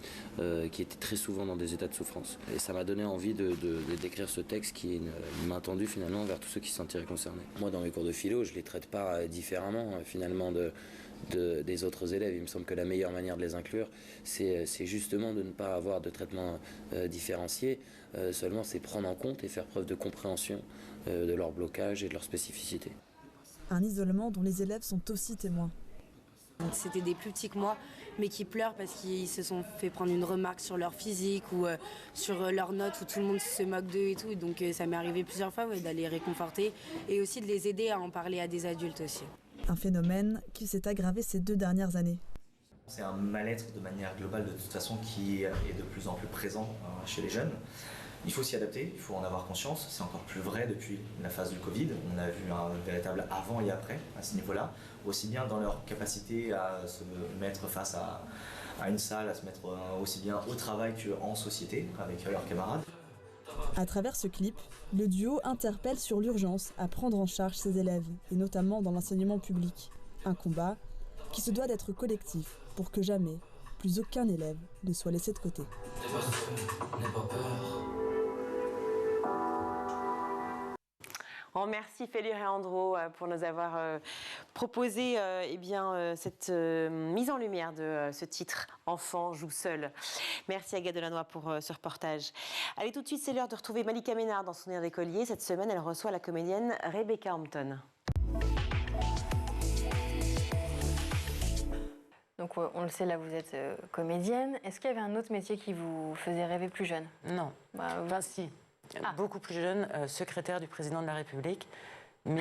qui étaient très souvent dans des états de souffrance. Et ça m'a donné envie d'écrire ce texte qui est une main tendue finalement vers tous ceux qui se sentiraient concernés. Moi, dans mes cours de philo, je ne les traite pas différemment finalement des autres élèves. Il me semble que la meilleure manière de les inclure, c'est justement de ne pas avoir de traitement différencié, seulement c'est prendre en compte et faire preuve de compréhension de leur blocage et de leur spécificité. Un isolement dont les élèves sont aussi témoins. C'était des plus petits que moi, mais qui pleurent parce qu'ils se sont fait prendre une remarque sur leur physique ou sur leurs notes où tout le monde se moque d'eux et tout. Donc ça m'est arrivé plusieurs fois d'aller les réconforter et aussi de les aider à en parler à des adultes aussi. Un phénomène qui s'est aggravé ces 2 dernières années. C'est un mal-être de manière globale de toute façon qui est de plus en plus présent chez les jeunes. Il faut s'y adapter, il faut en avoir conscience. C'est encore plus vrai depuis la phase du Covid. On a vu un véritable avant et après à ce niveau-là, aussi bien dans leur capacité à se mettre face à une salle, à se mettre aussi bien au travail qu'en société avec leurs camarades. À travers ce clip, le duo interpelle sur l'urgence à prendre en charge ses élèves, et notamment dans l'enseignement public. Un combat qui se doit d'être collectif pour que jamais, plus aucun élève ne soit laissé de côté. N'aie pas peur. On remercie Félure et Andro pour nous avoir proposé cette mise en lumière de ce titre « Enfant joue seul ». Merci Agathe Delannoy pour ce reportage. Allez, tout de suite, c'est l'heure de retrouver Malika Ménard dans son air d'écolier. Cette semaine, elle reçoit la comédienne Rebecca Hampton. Donc on le sait, là vous êtes comédienne. Est-ce qu'il y avait un autre métier qui vous faisait rêver plus jeune? Non. Enfin si. Beaucoup plus jeune, secrétaire du président de la République. Mais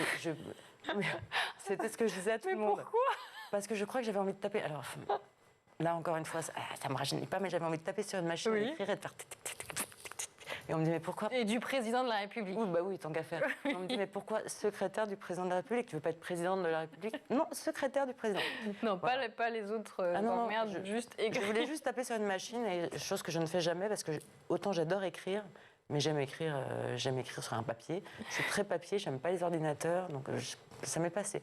c'était ce que je disais à tout le monde. Pourquoi? Parce que je crois que j'avais envie de taper. Alors là, encore une fois, ça me rajeunit pas, mais j'avais envie de taper sur une machine, d'écrire et de faire et on me dit, mais pourquoi? Et du président de la République. Oui, bah oui, tant qu'à faire. Et on me dit, mais pourquoi secrétaire du président de la République? Tu veux pas être présidente de la République? Non, secrétaire du président. Non, voilà. pas les autres merde, juste écrire. Je voulais juste taper sur une machine, et chose que je ne fais jamais, parce que autant j'adore écrire, mais j'aime écrire sur un papier. Je suis très papier, j'aime pas les ordinateurs, donc ça m'est passé.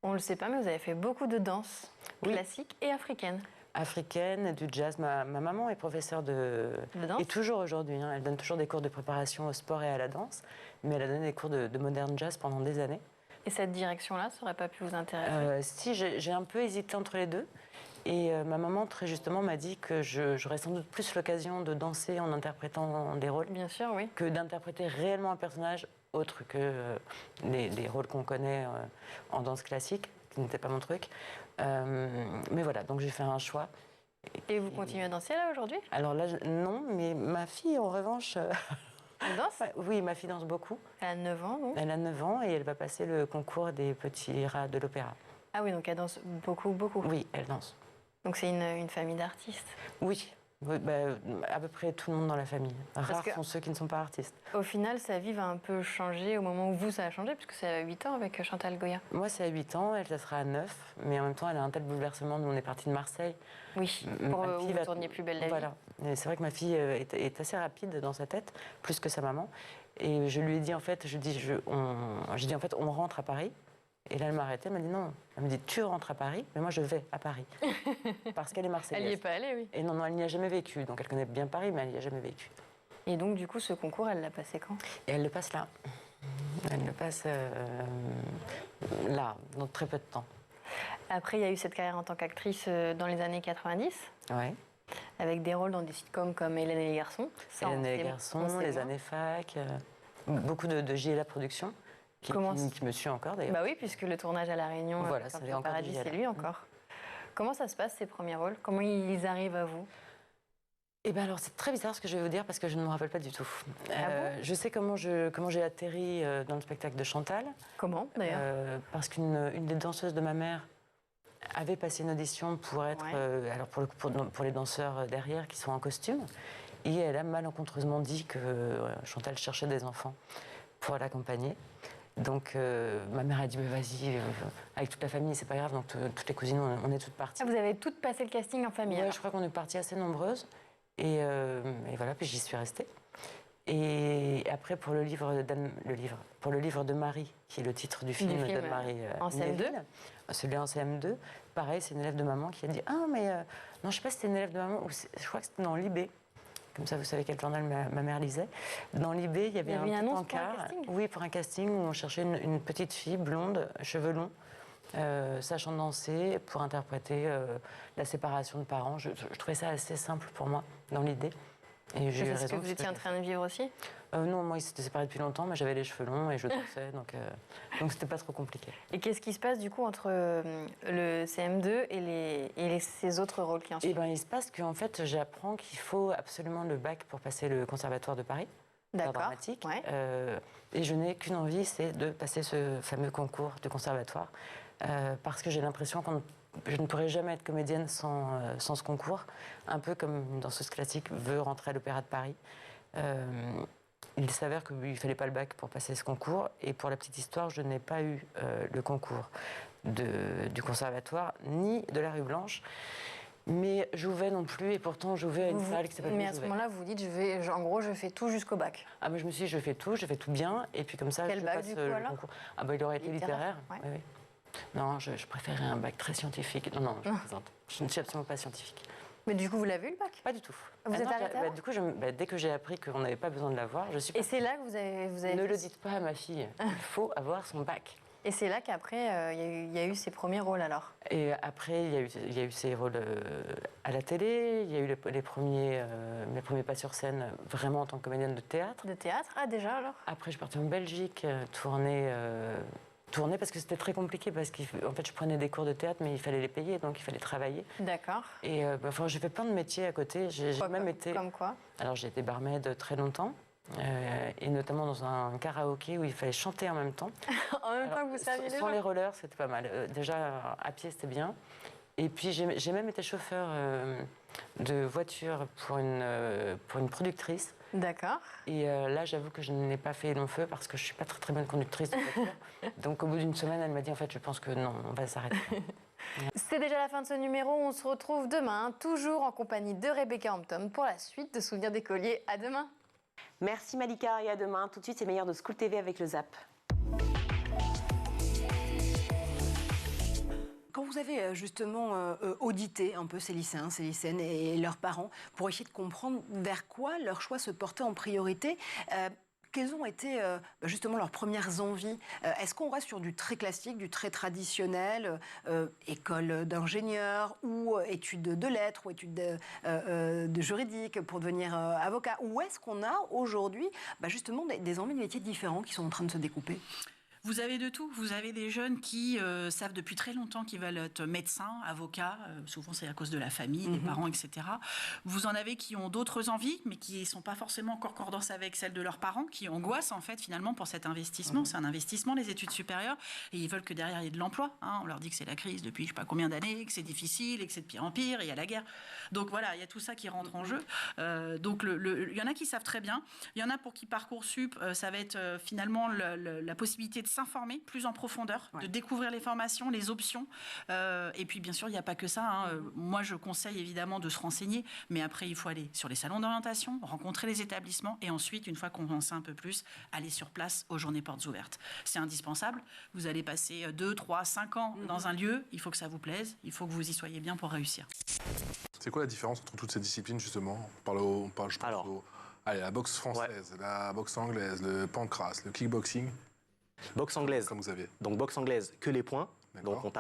On le sait pas, mais vous avez fait beaucoup de danse classique et africaine. Africaine, du jazz. Ma maman est professeure de danse. Et toujours aujourd'hui, hein, elle donne toujours des cours de préparation au sport et à la danse, mais elle a donné des cours de modern jazz pendant des années. Et cette direction-là, ça n'aurait pas pu vous intéresser? Si, j'ai un peu hésité entre les deux. Et ma maman, très justement, m'a dit que j'aurais sans doute plus l'occasion de danser en interprétant des rôles. Bien sûr, oui. Que d'interpréter réellement un personnage autre que les rôles qu'on connaît en danse classique, qui n'était pas mon truc. Mais voilà, donc j'ai fait un choix. Et vous continuez à danser là aujourd'hui? Alors là, non, mais ma fille, en revanche... Elle danse? Oui, ma fille danse beaucoup. Elle a 9 ans, donc? Elle a 9 ans et elle va passer le concours des petits rats de l'opéra. Ah oui, donc elle danse beaucoup, beaucoup? Oui, elle danse. Donc c'est une famille d'artistes? Oui. À peu près tout le monde dans la famille. Rares sont ceux qui ne sont pas artistes. Au final, sa vie va un peu changer au moment où vous, ça a changé, puisque c'est à 8 ans avec Chantal Goya. Moi, c'est à 8 ans, elle, ça sera à 9. Mais en même temps, elle a un tel bouleversement. Nous, on est parti de Marseille. Oui, pour où vous tourniez Plus belle la vie. Voilà. C'est vrai que ma fille est assez rapide dans sa tête, plus que sa maman. Et je lui ai dit, en fait, on rentre à Paris. Et là, elle m'a arrêtée, elle m'a dit non. Elle me dit, tu rentres à Paris, mais moi je vais à Paris. Parce qu'elle est marseillaise. Elle n'y est pas allée, oui. Et non, elle n'y a jamais vécu. Donc elle connaît bien Paris, mais elle n'y a jamais vécu. Et donc, du coup, ce concours, elle l'a passé quand? Et elle le passe là. Elle le passe là, dans très peu de temps. Après, il y a eu cette carrière en tant qu'actrice dans les années 90. Ouais. Avec des rôles dans des sitcoms comme Hélène et les garçons. Hélène et les garçons, les années fac, beaucoup de JLA Productions, qui me suit encore d'ailleurs. Bah oui, puisque le tournage à La Réunion, voilà, c'est le Paradis, c'est lui encore. Comment ça se passe, ces premiers rôles? Comment ils arrivent à vous? Eh bien alors, c'est très bizarre ce que je vais vous dire, parce que je ne me rappelle pas du tout. Bon je sais comment j'ai atterri dans le spectacle de Chantal. Comment, d'ailleurs? Parce qu'une des danseuses de ma mère avait passé une audition pour être, alors pour les danseurs derrière qui sont en costume, et elle a malencontreusement dit que Chantal cherchait des enfants pour l'accompagner. Donc ma mère a dit vas-y, avec toute la famille, c'est pas grave, donc toutes les cousines, on est toutes parties. Ah, vous avez toutes passé le casting en famille? Oui, je crois qu'on est parties assez nombreuses, et voilà, puis j'y suis restée. Et après, pour le livre de Marie, qui est le titre du film d'Anne-Marie en CM2, celui-là en CM2, pareil, c'est une élève de maman qui a dit ah mais non, je sais pas si c'était une élève de maman ou je crois que c'était dans l'IB. Comme ça, vous savez quel journal ma mère lisait. Dans l'IB, il y avait un petit encart. Oui, pour un casting où on cherchait une petite fille blonde, cheveux longs, sachant danser, pour interpréter la séparation de parents. Je trouvais ça assez simple pour moi, dans l'idée. Et j'ai eu raison. Est-ce que vous étiez en train de vivre aussi? Non, moi, ils s'étaient séparés depuis longtemps, mais j'avais les cheveux longs et je dansais, donc c'était pas trop compliqué. Et qu'est-ce qui se passe, du coup, entre le CM2 et ces autres rôles qui en suivent? Eh bien, il se passe qu'en fait, j'apprends qu'il faut absolument le bac pour passer le Conservatoire de Paris. D'accord. Et je n'ai qu'une envie, c'est de passer ce fameux concours de conservatoire, parce que j'ai l'impression que je ne pourrais jamais être comédienne sans ce concours, un peu comme une danseuse classique veut rentrer à l'Opéra de Paris. Il s'avère qu'il ne fallait pas le bac pour passer ce concours, et pour la petite histoire, je n'ai pas eu le concours du conservatoire, ni de la Rue Blanche. Mais Jouvet non plus, et pourtant Jouvet a une salle qui s'appelle. Mais à ce moment-là, vous dites, en gros, je fais tout jusqu'au bac. Ah, mais je me suis dit, je fais tout bien, et puis comme ça, Quel je bac, passe du coup, le alors concours. Ah, bah, il aurait été littéraire. Ouais. Oui. Non, je préférais un bac très scientifique. Non, je plaisante. Je ne suis absolument pas scientifique. Mais du coup, vous l'avez eu, le bac? Pas du tout. Vous êtes arrêtée du coup, dès que j'ai appris qu'on n'avait pas besoin de l'avoir, je suis. Et c'est là que vous avez Ne le dites pas à ma fille. Il faut avoir son bac. Et c'est là qu'après, il y a eu ses premiers rôles, alors? Et après, il y a eu ses rôles à la télé, il y a eu mes premiers pas sur scène, vraiment en tant que comédienne de théâtre. De théâtre? Ah, déjà, alors? Après, je partais en Belgique, tourner parce que c'était très compliqué, parce qu'en fait, je prenais des cours de théâtre, mais il fallait les payer, donc il fallait travailler. D'accord. Et j'ai fait plein de métiers à côté. J'ai même été... Comme quoi? Alors, j'ai été barmaid très longtemps. Et notamment dans un karaoké où il fallait chanter en même temps. En même temps que vous saviez les gens. Sans les rollers, c'était pas mal. Déjà, à pied, c'était bien. Et puis, j'ai même été chauffeur de voiture pour une productrice. D'accord. Et là, j'avoue que je n'ai pas fait long feu parce que je ne suis pas très, très bonne conductrice de voiture. Donc, au bout d'une semaine, elle m'a dit, en fait, je pense que non, on va s'arrêter. C'est déjà la fin de ce numéro. On se retrouve demain, toujours en compagnie de Rebecca Hampton pour la suite de Souvenirs d'écoliers. À demain. Merci Malika, et à demain. Tout de suite, c'est meilleur de School TV avec le ZAP. Quand vous avez justement audité un peu ces lycéens, ces lycéennes et leurs parents pour essayer de comprendre vers quoi leur choix se portait en priorité, quelles ont été justement leurs premières envies? Est-ce qu'on reste sur du très classique, du très traditionnel, école d'ingénieur ou études de lettres ou études de juridique pour devenir avocat? Ou est-ce qu'on a aujourd'hui justement des envies de métiers différents qui sont en train de se découper? Vous avez de tout. Vous avez des jeunes qui savent depuis très longtemps qu'ils veulent être médecins, avocats. Souvent, c'est à cause de la famille, des parents, etc. Vous en avez qui ont d'autres envies, mais qui ne sont pas forcément en concordance avec celles de leurs parents, qui angoissent, en fait, finalement, pour cet investissement. C'est un investissement, les études supérieures. Et ils veulent que derrière, il y ait de l'emploi. On leur dit que c'est la crise depuis je ne sais pas combien d'années, que c'est difficile et que c'est de pire en pire, et il y a la guerre. Donc voilà, il y a tout ça qui rentre en jeu. Donc il y en a qui savent très bien. Il y en a pour qui Parcoursup, ça va être finalement la possibilité de s'informer plus en profondeur, de découvrir les formations, les options. Et puis, bien sûr, il n'y a pas que ça. Hein. Moi, je conseille évidemment de se renseigner, mais après, il faut aller sur les salons d'orientation, rencontrer les établissements et ensuite, une fois qu'on en sait un peu plus, aller sur place aux journées portes ouvertes. C'est indispensable. Vous allez passer 2, 3, 5 ans dans un lieu. Il faut que ça vous plaise. Il faut que vous y soyez bien pour réussir. C'est quoi la différence entre toutes ces disciplines, justement? Allez, la boxe française, la boxe anglaise, le pancrace, le kickboxing. Boxe anglaise. Comme vous avez. Donc boxe anglaise, que les poings. Donc on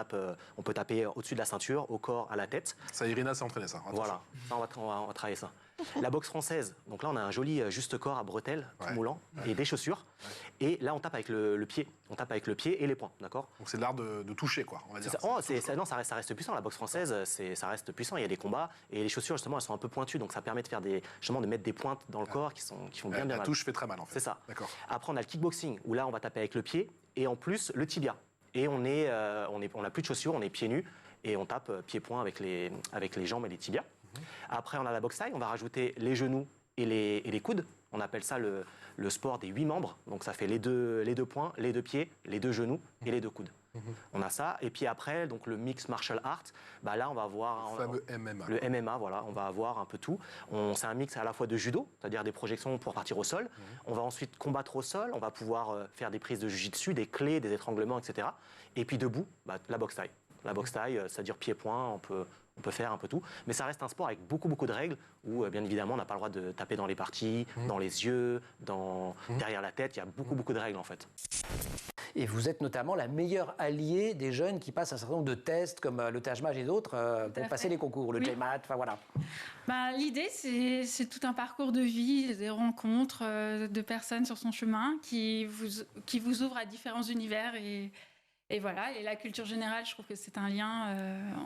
peut taper au-dessus de la ceinture, au corps, à la tête. Ça, Irina s'est entraînée, ça. Attention. Voilà, ça, on va travailler ça. La boxe française, donc là on a un joli juste corps à bretelles, tout moulant, et des chaussures. Et là on tape avec le pied. On tape avec le pied et les points, d'accord? Donc c'est l'art de toucher, quoi, on va dire. Non, ça reste puissant. La boxe française, ça reste puissant. Il y a des combats et les chaussures justement, elles sont un peu pointues, donc ça permet de faire de mettre des pointes dans le corps qui font bien mal. La touche fait très mal, en fait. C'est ça. D'accord. Après on a le kickboxing où là on va taper avec le pied et en plus le tibia. Et on n'a plus de chaussures, on est pieds nus et on tape pieds-poings avec les jambes et les tibias. Après, on a la boxe taille, on va rajouter les genoux et les coudes. On appelle ça le sport des 8 membres. Donc ça fait les deux poings, les 2 pieds, les 2 genoux et les 2 coudes. On a ça. Et puis après, donc le mix martial art, bah là, on va avoir... Le fameux MMA. Le MMA, voilà. On va avoir un peu tout. C'est un mix à la fois de judo, c'est-à-dire des projections pour partir au sol. On va ensuite combattre au sol. On va pouvoir faire des prises de jiu-jitsu, des clés, des étranglements, etc. Et puis debout, la boxe taille. La boxe taille, c'est-à-dire pied-point, on peut faire un peu tout. Mais ça reste un sport avec beaucoup de règles où, bien évidemment, on n'a pas le droit de taper dans les parties, dans les yeux, derrière la tête. Il y a beaucoup de règles, en fait. Et vous êtes notamment la meilleure alliée des jeunes qui passent un certain nombre de tests, comme le Taj Mahal et d'autres, pour passer les concours, le JMAT, enfin voilà. L'idée, c'est tout un parcours de vie, des rencontres de personnes sur son chemin qui vous ouvrent à différents univers et voilà, et la culture générale, je trouve que c'est un lien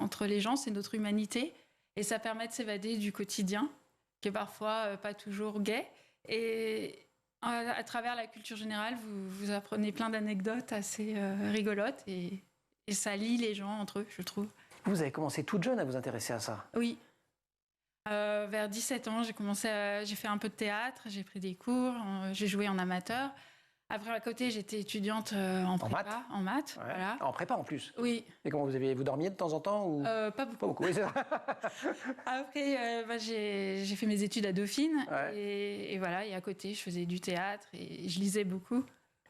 entre les gens, c'est notre humanité. Et ça permet de s'évader du quotidien, qui est parfois pas toujours gai. Et à travers la culture générale, vous apprenez plein d'anecdotes assez rigolotes. Et ça lie les gens entre eux, je trouve. Vous avez commencé toute jeune à vous intéresser à ça? Oui. Vers 17 ans, j'ai fait un peu de théâtre, j'ai pris des cours, j'ai joué en amateur. Après, à côté, j'étais étudiante en prépa, en maths. Ouais. Voilà. En prépa, en plus? Oui. Et comment vous dormiez de temps en temps ou... Pas beaucoup. Pas beaucoup, oui, c'est vrai. Après, j'ai fait mes études à Dauphine. Ouais. Et voilà, et à côté, je faisais du théâtre et je lisais beaucoup.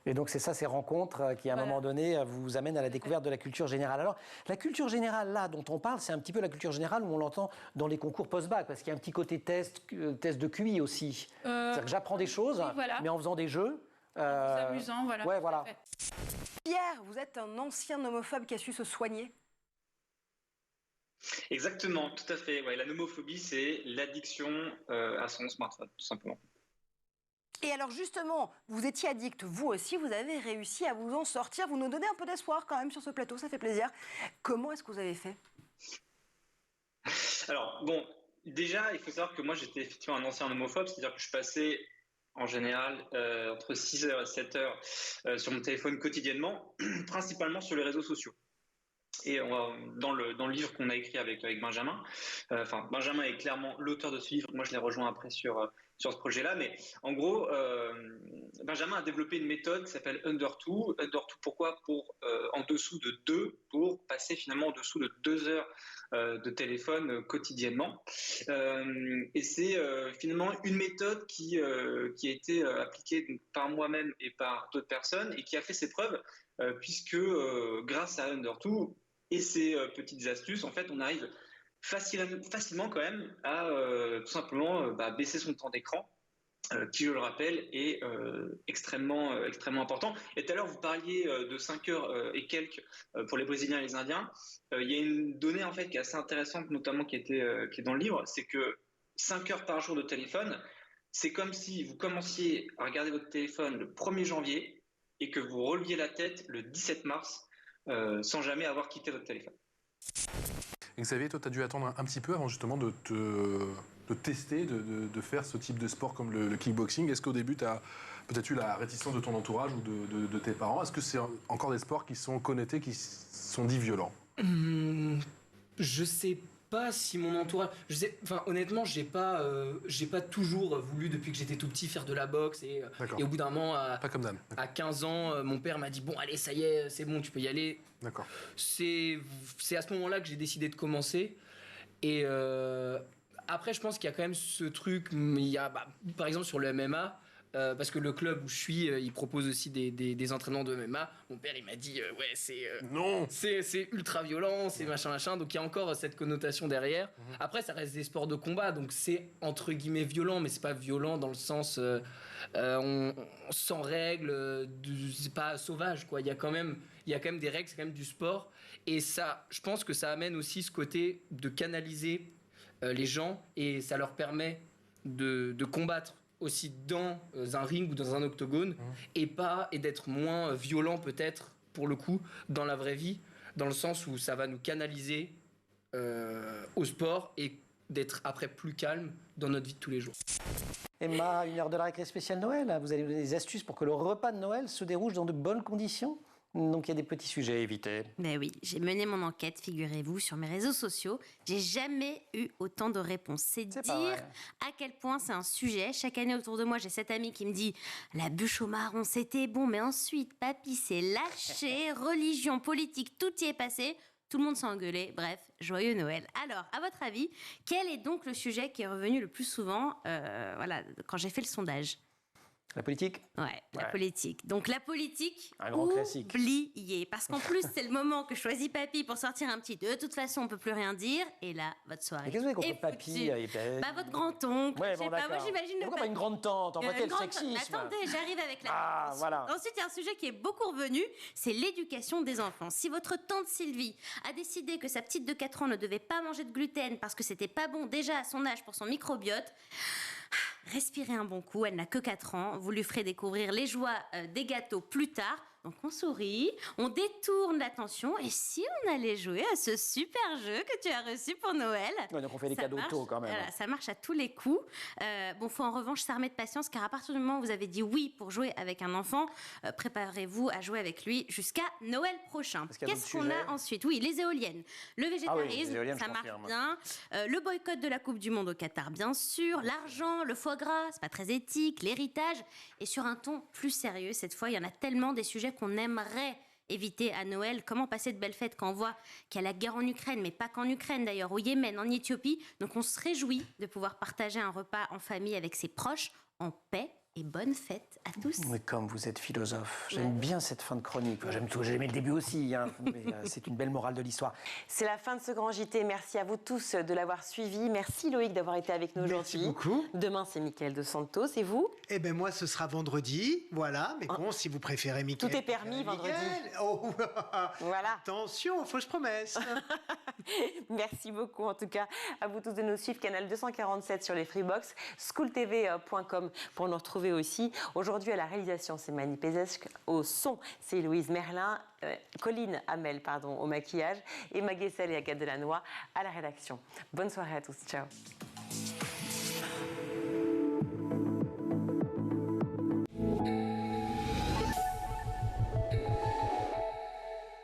Et donc, c'est ça, ces rencontres qui, à un moment donné, vous amènent à la découverte de la culture générale. Alors, la culture générale, là, dont on parle, c'est un petit peu la culture générale où on l'entend dans les concours post-bac, parce qu'il y a un petit côté test de QI aussi. C'est-à-dire que j'apprends des choses, mais en faisant des jeux. C'est amusant, voilà. Ouais, voilà. Pierre, vous êtes un ancien nomophobe qui a su se soigner. Exactement, tout à fait. Ouais, la nomophobie, c'est l'addiction à son smartphone, tout simplement. Et alors justement, vous étiez addict, vous aussi, vous avez réussi à vous en sortir. Vous nous donnez un peu d'espoir quand même sur ce plateau, ça fait plaisir. Comment est-ce que vous avez fait? Alors, bon, déjà, il faut savoir que moi, j'étais effectivement un ancien nomophobe, c'est-à-dire que je passais en général entre 6h et 7h sur mon téléphone quotidiennement, principalement sur les réseaux sociaux. Et dans le livre qu'on a écrit avec Benjamin, Benjamin est clairement l'auteur de ce livre, moi je l'ai rejoint après sur ce projet-là, mais en gros, Benjamin a développé une méthode qui s'appelle Under2. Under2, pourquoi? Pour en dessous de 2, pour passer finalement en dessous de 2 heures de téléphone quotidiennement. Et c'est finalement une méthode qui a été appliquée par moi-même et par d'autres personnes et qui a fait ses preuves, puisque grâce à Under2 et ces petites astuces, en fait, on arrive facilement quand même à tout simplement baisser son temps d'écran, qui, je le rappelle, est extrêmement important. Et tout à l'heure, vous parliez de 5 heures et quelques pour les Brésiliens et les Indiens. Il y a une donnée en fait qui est assez intéressante, notamment qui est dans le livre, c'est que 5 heures par jour de téléphone, c'est comme si vous commenciez à regarder votre téléphone le 1er janvier et que vous releviez la tête le 17 mars sans jamais avoir quitté votre téléphone. Et Xavier, toi, tu as dû attendre un petit peu avant justement de tester, de faire ce type de sport comme le kickboxing. Est-ce qu'au début, tu as peut-être eu la réticence de ton entourage ou de tes parents? Est-ce que c'est encore des sports qui sont connotés, qui sont dits violents? Je sais pas si mon entourage. Honnêtement, j'ai pas toujours voulu, depuis que j'étais tout petit, faire de la boxe. Et au bout d'un moment, à 15 ans, mon père m'a dit bon, allez, ça y est, c'est bon, tu peux y aller. D'accord. C'est à ce moment-là que j'ai décidé de commencer. Et après, je pense qu'il y a quand même ce truc. Il y a, par exemple, sur le MMA. Parce que le club où je suis, il propose aussi des entraînements de MMA. Mon père, il m'a dit, c'est ultra violent, c'est machin. Donc il y a encore cette connotation derrière. Après, ça reste des sports de combat, donc c'est entre guillemets violent, mais c'est pas violent dans le sens sans règles, c'est pas sauvage, quoi. Il y a quand même des règles, c'est quand même du sport. Et ça, je pense que ça amène aussi ce côté de canaliser les gens, et ça leur permet de combattre aussi dans un ring ou dans un octogone, et d'être moins violent peut-être pour le coup dans la vraie vie, dans le sens où ça va nous canaliser au sport et d'être après plus calme dans notre vie de tous les jours. Emma, une heure de la récré spéciale Noël, vous allez nous donner des astuces pour que le repas de Noël se déroule dans de bonnes conditions? Donc il y a des petits sujets à éviter. Ben oui, j'ai mené mon enquête, figurez-vous, sur mes réseaux sociaux. J'ai jamais eu autant de réponses. C'est dire à quel point c'est un sujet. Chaque année autour de moi, j'ai cette amie qui me dit « La bûche au marron, c'était bon, mais ensuite, papy s'est lâché, religion, politique, tout y est passé. » Tout le monde s'est engueulé. Bref, joyeux Noël. Alors, à votre avis, quel est donc le sujet qui est revenu le plus souvent quand j'ai fait le sondage? La politique? Ouais, la politique. Donc la politique, un grand classique. Oubliez. Parce qu'en plus, c'est le moment que choisit papy pour sortir un petit de toute façon, on peut plus rien dire. Et là, votre soirée. Mais qu'est-ce que vous avez contre papy? Votre grand-oncle. Ouais, je sais pas, moi j'imagine pourquoi pas une grande tante? Enfin, quel sexisme. Attendez, j'arrive avec la voilà. Ensuite, il y a un sujet qui est beaucoup revenu, c'est l'éducation des enfants. Si votre tante Sylvie a décidé que sa petite de 4 ans ne devait pas manger de gluten parce que c'était pas bon déjà à son âge pour son microbiote, respirez un bon coup, elle n'a que 4 ans, vous lui ferez découvrir les joies des gâteaux plus tard. Donc on sourit, on détourne l'attention, et si on allait jouer à ce super jeu que tu as reçu pour Noël? Ouais, donc on fait des cadeaux tôt quand même. Voilà, ça marche à tous les coups. Faut en revanche s'armer de patience, car à partir du moment où vous avez dit oui pour jouer avec un enfant, préparez-vous à jouer avec lui jusqu'à Noël prochain. Qu'est-ce qu'on a ensuite? Oui, les éoliennes. Le végétarisme, ça marche bien. Le boycott de la Coupe du Monde au Qatar, bien sûr. L'argent, le foie gras, c'est pas très éthique. L'héritage. Et sur un ton plus sérieux, cette fois, il y en a tellement des sujets qu'on aimerait éviter à Noël. Comment passer de belles fêtes quand on voit qu'il y a la guerre en Ukraine, mais pas qu'en Ukraine d'ailleurs, au Yémen, en Éthiopie. Donc on se réjouit de pouvoir partager un repas en famille avec ses proches, en paix. Et bonne fête à tous. Mais comme vous êtes philosophe, j'aime bien cette fin de chronique. J'aime tout, j'ai aimé le début aussi, mais c'est une belle morale de l'histoire. C'est la fin de ce grand JT. Merci à vous tous de l'avoir suivi. Merci Loïc d'avoir été avec nous aujourd'hui. Merci beaucoup. Demain, c'est Mickaël Dos Santos. Et vous? Eh bien, moi, ce sera vendredi. Voilà. Mais bon, si vous préférez Mickaël. Tout est permis vendredi. Oh, voilà. Attention, fausse promesse. Merci beaucoup, en tout cas, à vous tous de nous suivre. Canal 247 sur les Freebox, schooltv.com pour nous retrouver aussi. Aujourd'hui, à la réalisation, c'est Mani Pézesque. Au son, c'est Louise Merlin. Colline Hamel, au maquillage. Et Maguessel et Agathe Delannoy à la rédaction. Bonne soirée à tous. Ciao.